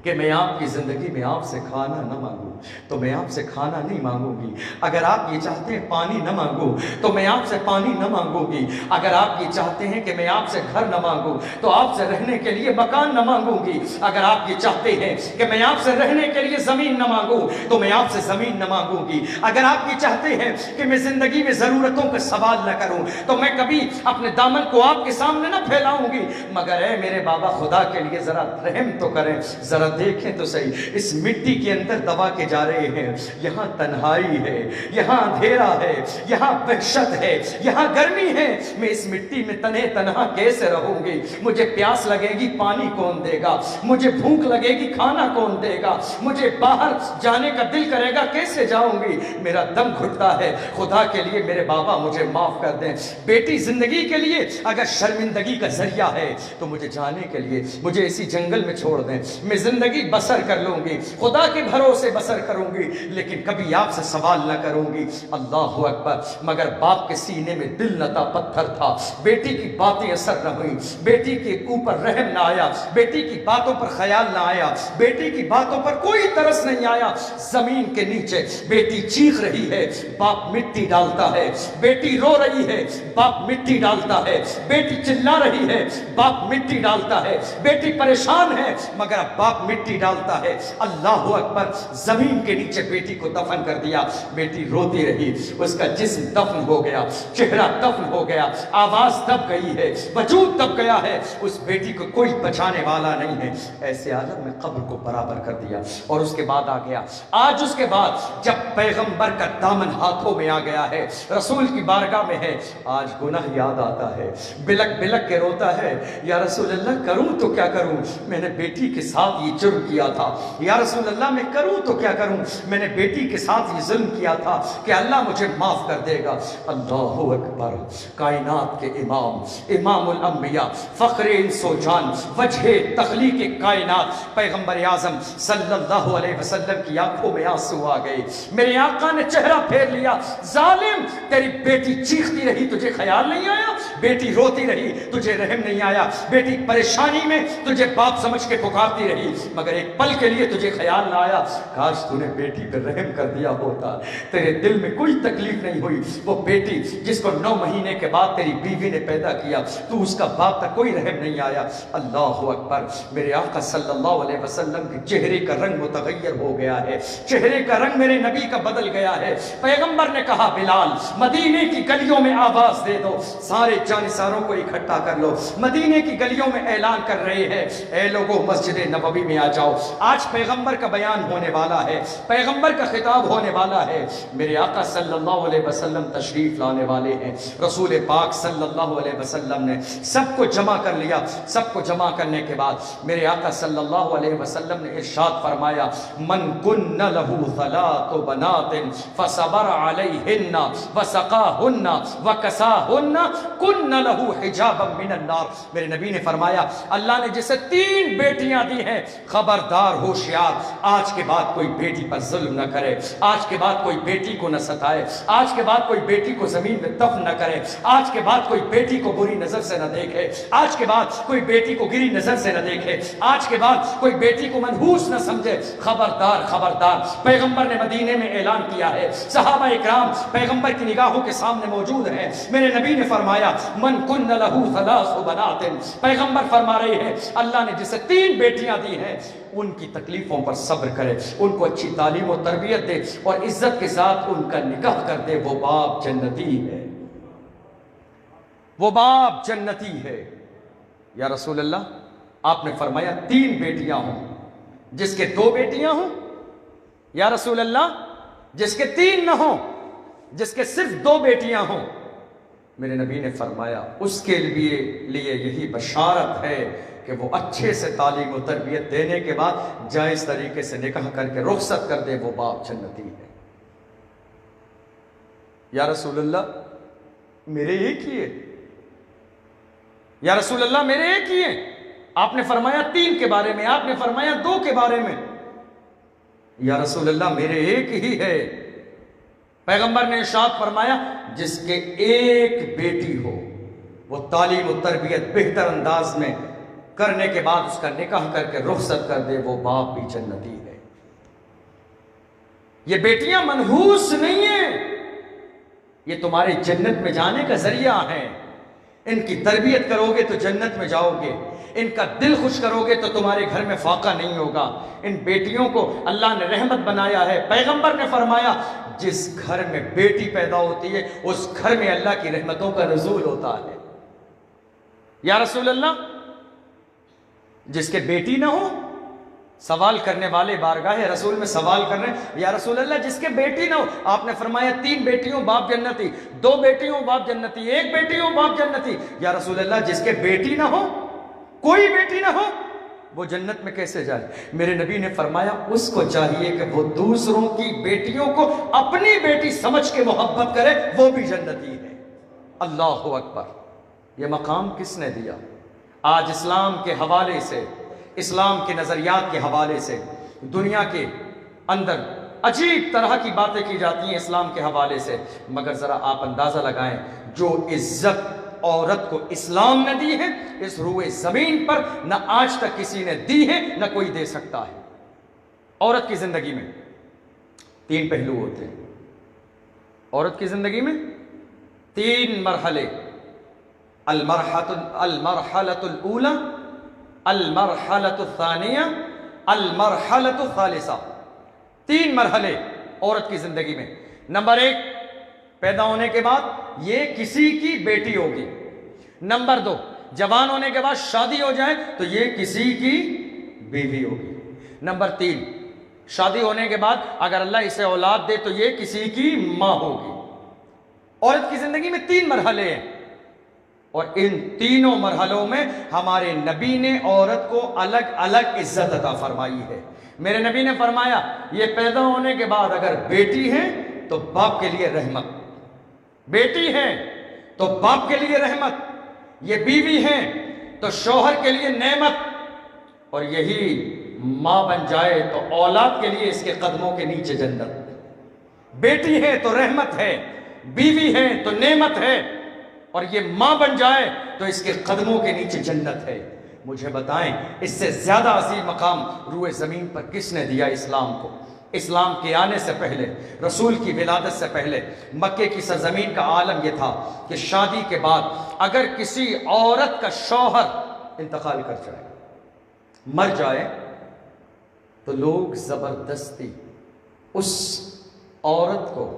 کہ میں آپ کی زندگی میں آپ سے کھانا نہ مانگوں تو میں آپ سے کھانا نہیں مانگوں گی، اگر آپ یہ چاہتے ہیں پانی نہ مانگوں تو میں آپ سے پانی نہ مانگوں گی، اگر آپ یہ چاہتے ہیں کہ میں آپ سے گھر نہ مانگوں تو آپ سے رہنے کے لیے مکان نہ مانگوں گی، اگر آپ یہ چاہتے ہیں کہ میں آپ سے رہنے کے لیے زمین نہ مانگوں تو میں آپ سے زمین نہ مانگوں گی، اگر آپ یہ چاہتے ہیں کہ میں زندگی میں ضرورتوں کا سوال نہ کروں تو میں کبھی اپنے دامن کو آپ کے سامنے نہ پھیلاؤں گی، مگر اے میرے بابا خدا کے لیے ذرا رحم تو کریں، ذرا دیکھیں تو صحیح اس مٹی کے اندر دبا کے جا رہے ہیں، یہاں تنہائی ہے، یہاں اندھیرا ہے، یہاں وحشت ہے، یہاں گرمی ہے، میں اس مٹی میں تنہے تنہا کیسے رہوں گی؟ مجھے پیاس لگے گی پانی کون دے گا؟ مجھے بھوک لگے گی کھانا کون دے گا؟ مجھے باہر جانے کا دل کرے گا کیسے جاؤں گی؟ میرا دم گھٹتا ہے، خدا کے لیے میرے بابا مجھے معاف کر دیں۔ بیٹی زندگی کے لیے اگر شرمندگی کا ذریعہ ہے تو مجھے جانے کے لیے مجھے اسی جنگل میں چھوڑ دیں، میں زندگی بسر کر لوں گی، خدا کے بھروسے بسر کروں گی، لیکن کبھی آپ سے سوال نہ کروں گی۔ اللہ اکبر، مگر باپ کے سینے میں دل نہ تھا، پتھر تھا، بیٹی کی باتیں اثر نہ ہوئی، بیٹی کے اوپر رحم نہ آیا، بیٹی کی باتوں پر خیال نہ آیا، بیٹی کی باتوں پر کوئی ترس نہیں آیا۔ زمین کے نیچے بیٹی چیخ رہی ہے، باپ مٹی ڈالتا ہے، بیٹی رو رہی ہے، باپ مٹی ڈالتا ہے، بیٹی چلا رہی ہے، باپ مٹی ڈالتا ہے، بیٹی پریشان ہے مگر اب باپ مٹی ڈالتا ہے۔ اللہ اکبر، زمین کے نیچے بیٹی کو دفن کر دیا، بیٹی روتی رہی، اس کا جسم دفن ہو گیا، چہرہ دفن ہو گیا، آواز دب گئی ہے، وجود دب گیا ہے، اس بیٹی کو کوئی بچانے والا نہیں ہے۔ ایسے عالم میں قبر کو برابر کر دیا اور اس کے بعد آ گیا آج، اس کے بعد جب پیغمبر کا دامن ہاتھوں میں آ گیا ہے، رسول کی بارگاہ میں ہے، آج گناہ یاد آتا ہے، بلک بلک کے روتا ہے، یا رسول اللہ کروں تو کیا کروں، میں نے بیٹی کے ساتھ یہ جرم کیا تھا، یا رسول اللہ میں کروں تو کیا کروں، میں نے بیٹی کے ساتھ یہ ظلم کیا تھا کہ اللہ مجھے معاف کر دے گا۔ اللہ اکبر، کائنات کے امام، امام الانبیاء، فخر انس و جان، وجہ تخلیق کائنات، پیغمبر اعظم صلی اللہ علیہ وسلم کی آنکھوں میں آنسو آ گئے۔ میرے آقا نے چہرہ پھیر لیا، ظالم تیری بیٹی چیختی رہی تجھے خیال نہیں آیا، بیٹی روتی رہی تجھے رحم نہیں آیا، بیٹی پریشانی میں تجھے باپ سمجھ کے پکارتی رہی مگر ایک پل کے لیے تجھے خیال نہ آیا، کاش تو نے بیٹی پہ رحم کر دیا ہوتا، تیرے دل میں کوئی تکلیف نہیں ہوئی۔ وہ بیٹی جس کو 9 مہینے کے بعد تیری بیوی نے پیدا کیا، تو اس کا باپ تک کوئی رحم نہیں آیا۔ اللہ اکبر، میرے آقا صلی اللہ علیہ وسلم کے چہرے کا رنگ متغیر ہو گیا ہے، چہرے کا رنگ میرے نبی کا بدل گیا ہے۔ پیغمبر نے کہا بلال مدینے کی گلیوں میں آواز دے دو، سارے جانثاروں کو اکٹھا کر لو، مدینے کی گلیوں میں اعلان کر رہے ہیں، اے لوگوں مسجد نبوی میں آ جاؤ. آج پیغمبر کا بیان ہونے والا ہے, پیغمبر کا خطاب ہونے والا ہے. میرے آقا صلی اللہ علیہ وسلم تشریف لانے والے ہیں. رسول پاک صلی اللہ علیہ وسلم نے سب کو جمع کر لیا. سب کو جمع کرنے کے بعد میرے آقا صلی اللہ علیہ وسلم نے ارشاد فرمایا, من کن لہ ثلاث بنات فصبر علیہن وسقاہن وکساہن کن لہ حجابا من النار. میرے نبی نے فرمایا, اللہ نے جسے 3 بیٹیاں دی ہیں, خبردار ہوشیار, آج کے بعد کوئی بیٹی پر ظلم نہ کرے, آج کے بعد کوئی بیٹی کو نہ ستائے, آج کے بعد کوئی بیٹی کو زمین میں دفن نہ کرے, آج کے بعد کوئی بیٹی کو بری نظر سے نہ دیکھے, آج کے بعد کوئی بیٹی کو گری نظر سے نہ دیکھے, آج کے بعد کوئی بیٹی کو منحوس نہ سمجھے. خبردار خبردار. پیغمبر نے مدینے میں اعلان کیا ہے, صحابہ اکرام پیغمبر کی نگاہوں کے سامنے موجود ہیں. میرے نبی نے فرمایا, من کن لہ ثلاث بنات. پیغمبر فرما رہے ہیں, اللہ نے جسے 3 بیٹیاں دی ہیں, ان کی تکلیفوں پر صبر کرے, ان کو اچھی تعلیم و تربیت دے اور عزت کے ساتھ ان کا نکاح کر دے. وہ باپ جنتی ہے, وہ باپ جنتی ہے. یا رسول اللہ, آپ نے فرمایا 3 بیٹیاں ہوں, جس کے 2 بیٹیاں ہوں. یا رسول اللہ, جس کے 3 نہ ہوں, جس کے صرف 2 بیٹیاں ہوں. میرے نبی نے فرمایا, اس کے لیے یہی بشارت ہے کہ وہ اچھے سے تعلیم و تربیت دینے کے بعد جائز طریقے سے نکاح کر کے رخصت کر دے, وہ باپ جنتی ہے. یا رسول اللہ, میرے ایک ہی ہے. یا رسول اللہ, میرے ایک ہی ہے. آپ نے فرمایا 3 کے بارے میں, آپ نے فرمایا 2 کے بارے میں. یا رسول اللہ, میرے ایک ہی ہے. پیغمبر نے ارشاد فرمایا, جس کے ایک بیٹی ہو, وہ تعلیم و تربیت بہتر انداز میں کرنے کے بعد اس کا نکاح کر کے رخصت کر دے, وہ باپ بھی جنتی ہے. یہ بیٹیاں منحوس نہیں ہیں, یہ تمہاری جنت میں جانے کا ذریعہ ہیں. ان کی تربیت کرو گے تو جنت میں جاؤ گے, ان کا دل خوش کرو گے تو تمہارے گھر میں فاقہ نہیں ہوگا. ان بیٹیوں کو اللہ نے رحمت بنایا ہے. پیغمبر نے فرمایا, جس گھر میں بیٹی پیدا ہوتی ہے اس گھر میں اللہ کی رحمتوں کا نزول ہوتا ہے. یا رسول اللہ, جس کے بیٹی نہ ہو, سوال کرنے والے بارگاہ رسول میں سوال کر رہے ہیں, یا رسول اللہ جس کے بیٹی نہ ہو. آپ نے فرمایا 3 بیٹیوں باپ جنتی, 2 بیٹیوں باپ جنتی, 1 بیٹیوں باپ جنتی. یا رسول اللہ جس کے بیٹی نہ ہو, کوئی بیٹی نہ ہو, وہ جنت میں کیسے جائے؟ میرے نبی نے فرمایا, اس کو چاہیے کہ وہ دوسروں کی بیٹیوں کو اپنی بیٹی سمجھ کے محبت کرے, وہ بھی جنتی ہے. اللہ اکبر. یہ مقام کس نے دیا؟ آج اسلام کے حوالے سے, اسلام کے نظریات کے حوالے سے دنیا کے اندر عجیب طرح کی باتیں کی جاتی ہیں اسلام کے حوالے سے, مگر ذرا آپ اندازہ لگائیں, جو عزت عورت کو اسلام نے دی ہے, اس روئے زمین پر نہ آج تک کسی نے دی ہے, نہ کوئی دے سکتا ہے. عورت کی زندگی میں 3 پہلو ہوتے ہیں. عورت کی زندگی میں 3 مرحلے, المرحلۃ الاولی, المرحلۃ الثانیہ, المرحلۃ الثالثہ. 3 مرحلے عورت کی زندگی میں. نمبر 1, پیدا ہونے کے بعد یہ کسی کی بیٹی ہوگی. نمبر 2, جوان ہونے کے بعد شادی ہو جائے تو یہ کسی کی بیوی ہوگی. نمبر 3, شادی ہونے کے بعد اگر اللہ اسے اولاد دے تو یہ کسی کی ماں ہوگی. عورت کی زندگی میں 3 مرحلے ہیں, اور ان تینوں مرحلوں میں ہمارے نبی نے عورت کو الگ الگ عزت عطا فرمائی ہے. میرے نبی نے فرمایا, یہ پیدا ہونے کے بعد اگر بیٹی ہے تو باپ کے لیے رحمت, بیٹی ہے تو باپ کے لیے رحمت, یہ بیوی ہے تو شوہر کے لیے نعمت, اور یہی ماں بن جائے تو اولاد کے لیے اس کے قدموں کے نیچے جنت. بیٹی ہے تو رحمت ہے, بیوی ہے تو نعمت ہے, اور یہ ماں بن جائے تو اس کے قدموں کے نیچے جنت ہے. مجھے بتائیں, اس سے زیادہ عظیم مقام روئے زمین پر کس نے دیا اسلام کو؟ اسلام کے آنے سے پہلے, رسول کی ولادت سے پہلے مکے کی سرزمین کا عالم یہ تھا کہ شادی کے بعد اگر کسی عورت کا شوہر انتقال کر جائے, مر جائے, تو لوگ زبردستی اس عورت کو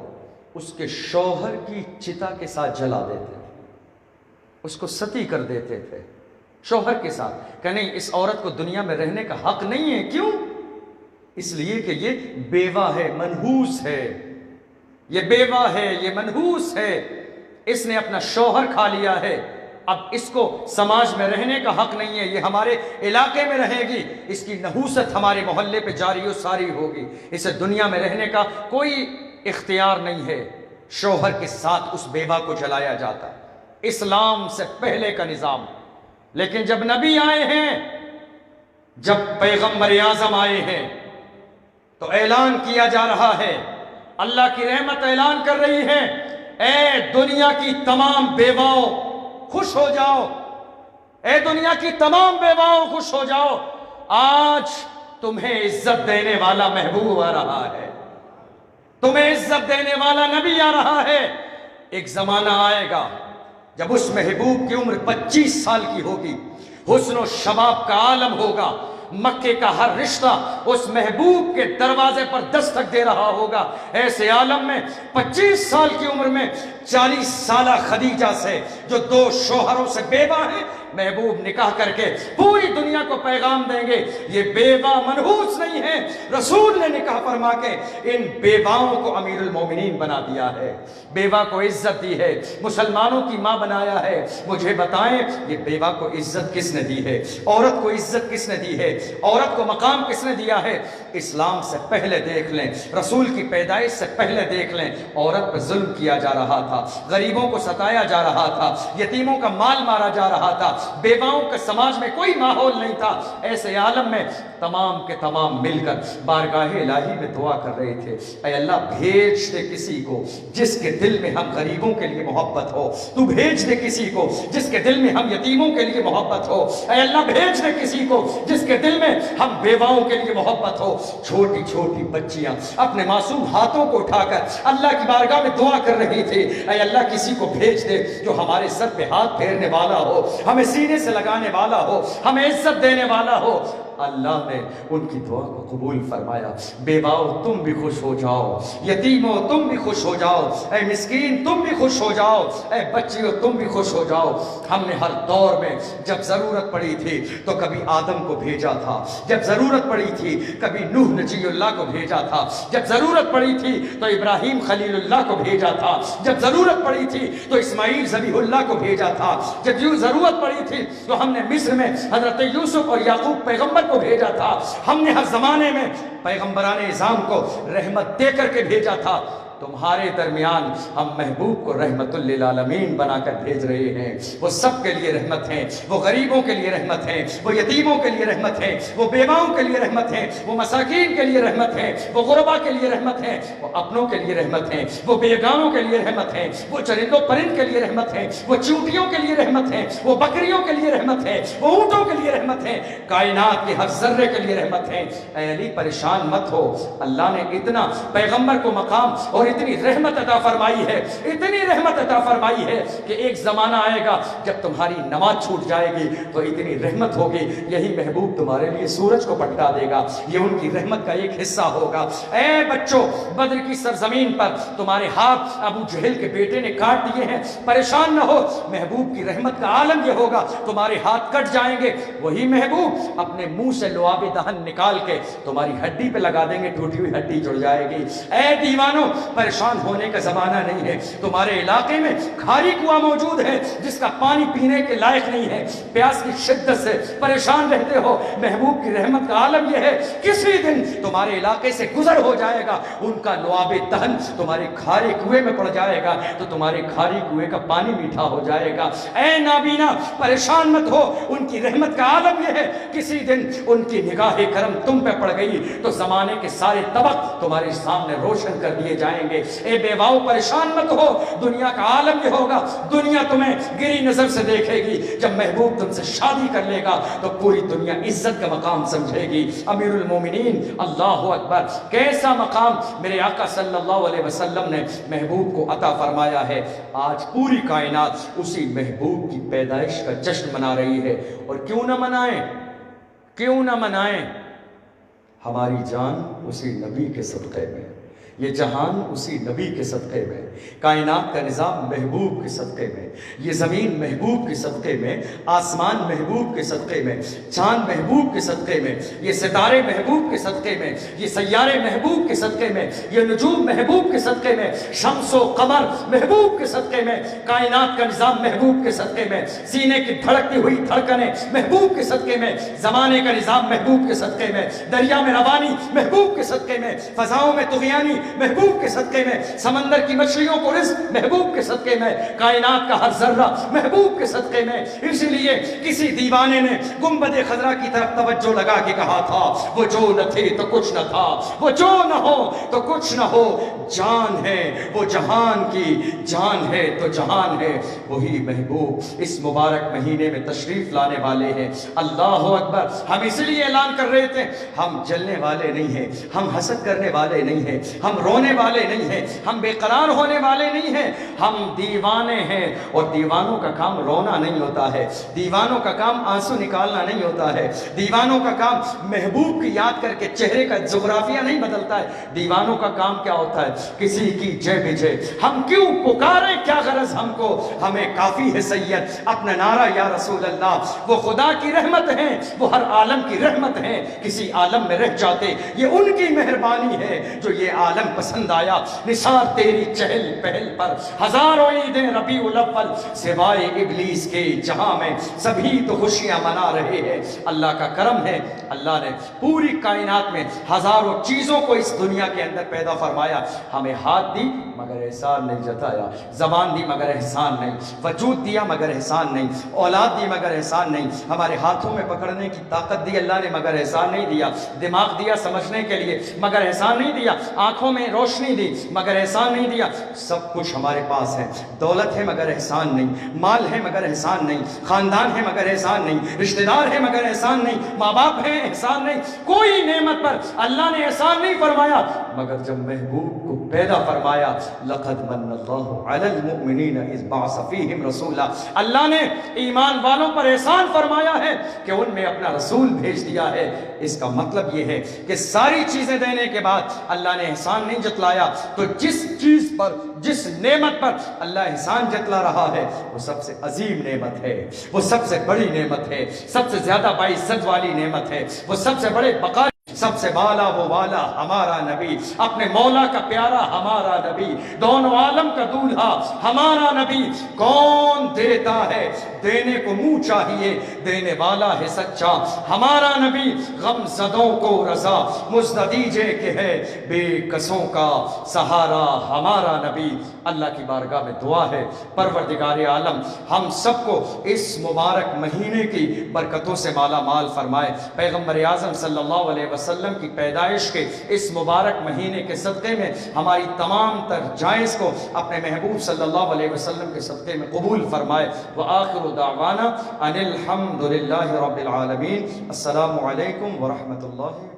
اس کے شوہر کی چتا کے ساتھ جلا دیتے, اس کو ستی کر دیتے تھے. شوہر کے ساتھ کہ نہیں اس عورت کو دنیا میں رہنے کا حق نہیں ہے. کیوں؟ اس لیے کہ یہ بیوہ ہے، منحوس ہے، یہ بیوہ ہے، یہ منحوس ہے، اس نے اپنا شوہر کھا لیا ہے، اب اس کو سماج میں رہنے کا حق نہیں ہے، یہ ہمارے علاقے میں رہے گی، اس کی نحوست ہمارے محلے پہ جاری و ساری ہوگی، اسے دنیا میں رہنے کا کوئی اختیار نہیں ہے. شوہر کے ساتھ اس بیوہ کو جلایا جاتا، اسلام سے پہلے کا نظام. لیکن جب نبی آئے ہیں، جب پیغمبر اعظم آئے ہیں، تو اعلان کیا جا رہا ہے، اللہ کی رحمت اعلان کر رہی ہے، اے دنیا کی تمام بیواؤں خوش ہو جاؤ، اے دنیا کی تمام بیواؤں خوش ہو جاؤ، آج تمہیں عزت دینے والا محبوب آ رہا ہے، تمہیں عزت دینے والا نبی آ رہا ہے. ایک زمانہ آئے گا جب اس محبوب کی عمر 25 سال کی ہوگی، حسن و شباب کا عالم ہوگا، مکے کا ہر رشتہ اس محبوب کے دروازے پر دستک دے رہا ہوگا. ایسے عالم میں 25 سال کی عمر میں 40 سالہ خدیجہ سے جو 2 شوہروں سے بیوہ ہیں، محبوب نکاح کر کے پوری دنیا کو پیغام دیں گے یہ بیوہ منحوس نہیں ہے. رسول نے نکاح فرما کے ان بیواؤں کو امیر المومنین بنا دیا ہے، بیوہ کو عزت دی ہے، مسلمانوں کی ماں بنایا ہے. مجھے بتائیں یہ بیوہ کو عزت کس نے دی ہے؟ عورت کو عزت کس نے دی ہے؟ عورت کو مقام کس نے دیا ہے؟ اسلام سے پہلے دیکھ لیں، رسول کی پیدائش سے پہلے دیکھ لیں، عورت پر ظلم کیا جا رہا تھا، غریبوں کو ستایا جا رہا تھا، یتیموں کا مال مارا جا رہا تھا، بیواؤں کے سماج میں کوئی ماحول نہیں تھا. ایسے عالم میں تمام کے تمام مل کر بارگاہ الہی میں دعا کر رہے تھے، اے اللہ بھیج دے کسی کو جس کے دل میں ہم غریبوں کے لیے محبت ہو، تو بھیج دے کسی کو جس کے دل میں ہم یتیموں کے لیے محبت ہو، اے اللہ بھیج دے کسی کو جس کے دل میں ہم بیواؤں کے لیے محبت ہو. چھوٹی چھوٹی بچیاں اپنے معصوم ہاتھوں کو اٹھا کر اللہ کی بارگاہ میں دعا کر رہی تھی، اے اللہ کسی کو بھیج دے جو ہمارے سر پہ ہاتھ پھیرنے والا ہو، ہمیں سینے سے لگانے والا ہو، ہمیں عزت دینے والا ہو. اللہ نے ان کی دعا کو قبول فرمایا. بیواؤں تم بھی خوش ہو جاؤ، یتیموں تم بھی خوش ہو جاؤ، اے مسکین تم بھی خوش ہو جاؤ، اے بچیوں تم بھی خوش ہو جاؤ. ہم نے ہر دور میں جب ضرورت پڑی تھی تو کبھی آدم کو بھیجا تھا، جب ضرورت پڑی تھی کبھی نوح نجی اللہ کو بھیجا تھا، جب ضرورت پڑی تھی تو ابراہیم خلیل اللہ کو بھیجا تھا، جب ضرورت پڑی تھی تو اسماعیل ذبیح اللہ کو بھیجا تھا، جب ضرورت پڑی تھی تو ہم نے مصر میں حضرت یوسف اور یعقوب پیغمبر کو بھیجا تھا. ہم نے ہر زمانے میں پیغمبران اعظام کو رحمت دے کر کے بھیجا تھا. تمہارے درمیان ہم محبوب کو رحمت للعالمین بنا کر بھیج رہے ہیں. وہ سب کے لیے رحمت ہیں، وہ غریبوں کے لیے رحمت ہیں، وہ یتیموں کے لیے رحمت ہیں، وہ بیواؤں کے لیے رحمت ہیں، وہ مساکین کے لیے رحمت ہیں، وہ غربا کے لیے رحمت ہیں، وہ اپنوں کے لیے رحمت ہیں، وہ بیگانوں کے لیے رحمت ہیں، وہ چرند و پرند کے لیے رحمت ہیں، وہ چونٹیوں کے لیے رحمت ہیں، وہ بکریوں کے لیے رحمت ہیں، وہ اونٹوں کے لیے رحمت ہیں، کائنات کے ہر ذرے کے لیے رحمت ہیں. اے علی پریشان مت ہو، اللہ نے اتنا پیغمبر کو مقام اور اتنی رحمت عطا فرمائی ہے، اتنی رحمت عطا فرمائی ہے کہ ایک زمانہ آئے گا جب تمہاری نماز چھوٹ جائے گی تو اتنی رحمت ہوگی یہی محبوب تمہارے لیے سورج کو پلٹا دے گا. یہ ان کی رحمت کا ایک حصہ ہوگا. اے بچوں، بدر کی سرزمین پر تمہارے ہاتھ ابو جہل کے بیٹے نے کاٹ دیے ہیں، پریشان نہ ہو، محبوب کی رحمت کا عالم یہ ہوگا تمہارے ہاتھ کٹ جائیں گے، وہی محبوب اپنے منہ سے لعاب دہن نکال کے تمہاری ہڈی پہ لگا دیں گے، ٹوٹی ہوئی ہڈی جڑ جائے گی. اے دیوانوں، پریشان ہونے کا زمانہ نہیں ہے. تمہارے علاقے میں کھاری کنواں موجود ہے جس کا پانی پینے کے لائق نہیں ہے، پیاس کی شدت سے پریشان رہتے ہو، محبوب کی رحمت کا عالم یہ ہے کسی دن تمہارے علاقے سے گزر ہو جائے گا، ان کا لعاب دہن تمہارے کھارے کنویں میں پڑ جائے گا تو تمہارے کھاری کنویں کا پانی میٹھا ہو جائے گا. اے نابینا پریشان مت ہو، ان کی رحمت کا عالم یہ ہے کسی دن ان کی نگاہ کرم تم پہ پڑ گئی تو زمانے کے سارے طبق تمہارے سامنے روشن کر دیے جائیں گے. اے بیواؤں پریشان مت ہو، دنیا کا عالم یہ ہوگا، دنیا تمہیں گری نظر سے دیکھے گی. جب محبوب تم سے شادی کر لے گا تو پوری دنیا عزت کا مقام سمجھے گی. امیر المومنین اللہ اکبر، کیسا مقام میرے آقا صلی اللہ علیہ وسلم نے محبوب کو عطا فرمایا ہے. آج پوری کائنات اسی محبوب کی پیدائش کا جشن منا رہی ہے. اور کیوں نہ منائیں، کیوں نہ منائیں، ہماری جان اسی نبی کے صدقے میں. یہ جہان اسی نبی کے صدقے میں، کائنات کا نظام محبوب کے صدقے میں، یہ زمین محبوب کے صدقے میں، آسمان محبوب کے صدقے میں، چاند محبوب کے صدقے میں، یہ ستارے محبوب کے صدقے میں، یہ سیارے محبوب کے صدقے میں، یہ نجوم محبوب کے صدقے میں، شمس و قمر محبوب کے صدقے میں، کائنات کا نظام محبوب کے صدقے میں، سینے کی دھڑکتی ہوئی دھڑکنیں محبوب کے صدقے میں، زمانے کا نظام محبوب کے صدقے میں، دریا میں روانی محبوب کے صدقے میں، فضاؤں میں طغیانی محبوب کے صدقے میں، سمندر کی مچھلیوں کو رزق محبوب کے صدقے میں، کائنات کا ہر ذرہ محبوب کے صدقے میں۔ اسی لیے کسی دیوانے نے گنبد خضرا کی طرف توجہ لگا کے کہا تھا، وہ جو نہ تھے تو کچھ نہ تھا، وہ جو نہ ہو تو کچھ نہ ہو، جان ہے وہ جہان کی، جان ہے تو جہان ہے وہی محبوب اس مبارک مہینے میں تشریف لانے والے ہیں۔ اللہ اکبر۔ ہم اس لیے اعلان کر رہے تھے، ہم جلنے والے نہیں ہیں، ہم حسد کرنے والے نہیں ہیں، ہم رونے والے نہیں ہیں، ہم بے قرار ہونے والے نہیں ہیں، ہم دیوانے ہیں۔ اور دیوانوں کا کام رونا نہیں ہوتا ہے، دیوانوں کا کام آنسو نکالنا نہیں ہوتا ہے، دیوانوں کا کام محبوب کی یاد کر کے چہرے کا جغرافیہ نہیں بدلتا ہے۔ دیوانوں کا کام کیا ہوتا ہے؟ کسی کی جے بجے ہم کیوں پکارے، کیا غرض ہم کو، ہمیں کافی ہے سید اپنا نعرہ یا رسول اللہ۔ وہ خدا کی رحمت ہیں، وہ ہر عالم کی رحمت ہیں، کسی عالم میں رہ جاتے یہ ان کی مہربانی ہے جو یہ عالم پسند آیا۔ نثار تیری چہل پہل پر ہزاروں عیدیں ربیع الاول، سوائے ابلیس کے جہاں میں سبھی تو خوشیاں منا رہے ہیں۔ اللہ کا کرم ہے، اللہ نے پوری کائنات میں ہزاروں چیزوں کو اس دنیا کے اندر پیدا فرمایا، ہمیں ہاتھ دی مگر احسان نہیں جتایا، زبان دی مگر احسان نہیں، وجود دیا مگر احسان نہیں، اولاد دی مگر احسان نہیں، ہمارے ہاتھوں میں پکڑنے کی طاقت دی اللہ نے مگر احسان نہیں دیا، دماغ دیا سمجھنے کے لیے مگر احسان نہیں دیا، آنکھوں میں روشنی دی مگر احسان نہیں دیا۔ سب کچھ ہمارے پاس ہے، دولت ہے مگر احسان نہیں، مال ہے مگر احسان نہیں، خاندان ہے مگر احسان نہیں، رشتہ دار ہے مگر احسان نہیں، ماں باپ ہے احسان نہیں، کوئی نعمت پر اللہ نے احسان نہیں فرمایا مگر جب محبوب کو پیدا فرمایا۔ لقد من اللہ علی المؤمنین اذ بعث فیہم رسولا، اللہ نے ایمان والوں پر احسان فرمایا ہے کہ ان میں اپنا رسول بھیج دیا ہے۔ اس کا مطلب یہ ہے کہ ساری چیزیں دینے کے بعد اللہ نے احسان نہیں جتلایا، تو جس چیز پر، جس نعمت پر اللہ احسان جتلا رہا ہے وہ سب سے عظیم نعمت ہے، وہ سب سے بڑی نعمت ہے، سب سے زیادہ باعزت والی نعمت ہے، وہ سب سے بڑے بقا، سب سے بالا وہ والا ہمارا نبی، اپنے مولا کا پیارا ہمارا نبی، دونوں عالم کا دولہا ہمارا نبی۔ کون دیتا ہے؟ دینے کو منہ چاہیے، دینے والا ہے سچا ہمارا نبی۔ غم زدوں کو رضا مزددیجے کے ہے، بے کسوں کا سہارا ہمارا نبی۔ اللہ کی بارگاہ میں دعا ہے، پروردگار عالم ہم سب کو اس مبارک مہینے کی برکتوں سے مالا مال فرمائے۔ پیغمبر اعظم صلی اللہ علیہ وسلم کی پیدائش کے اس مبارک مہینے کے صدقے میں ہماری تمام تر جائز کو اپنے محبوب صلی اللہ علیہ وسلم کے صدقے میں قبول فرمائے۔ وآخر دعوانا ان الحمد للہ رب العالمین۔ السلام علیکم ورحمۃ اللہ۔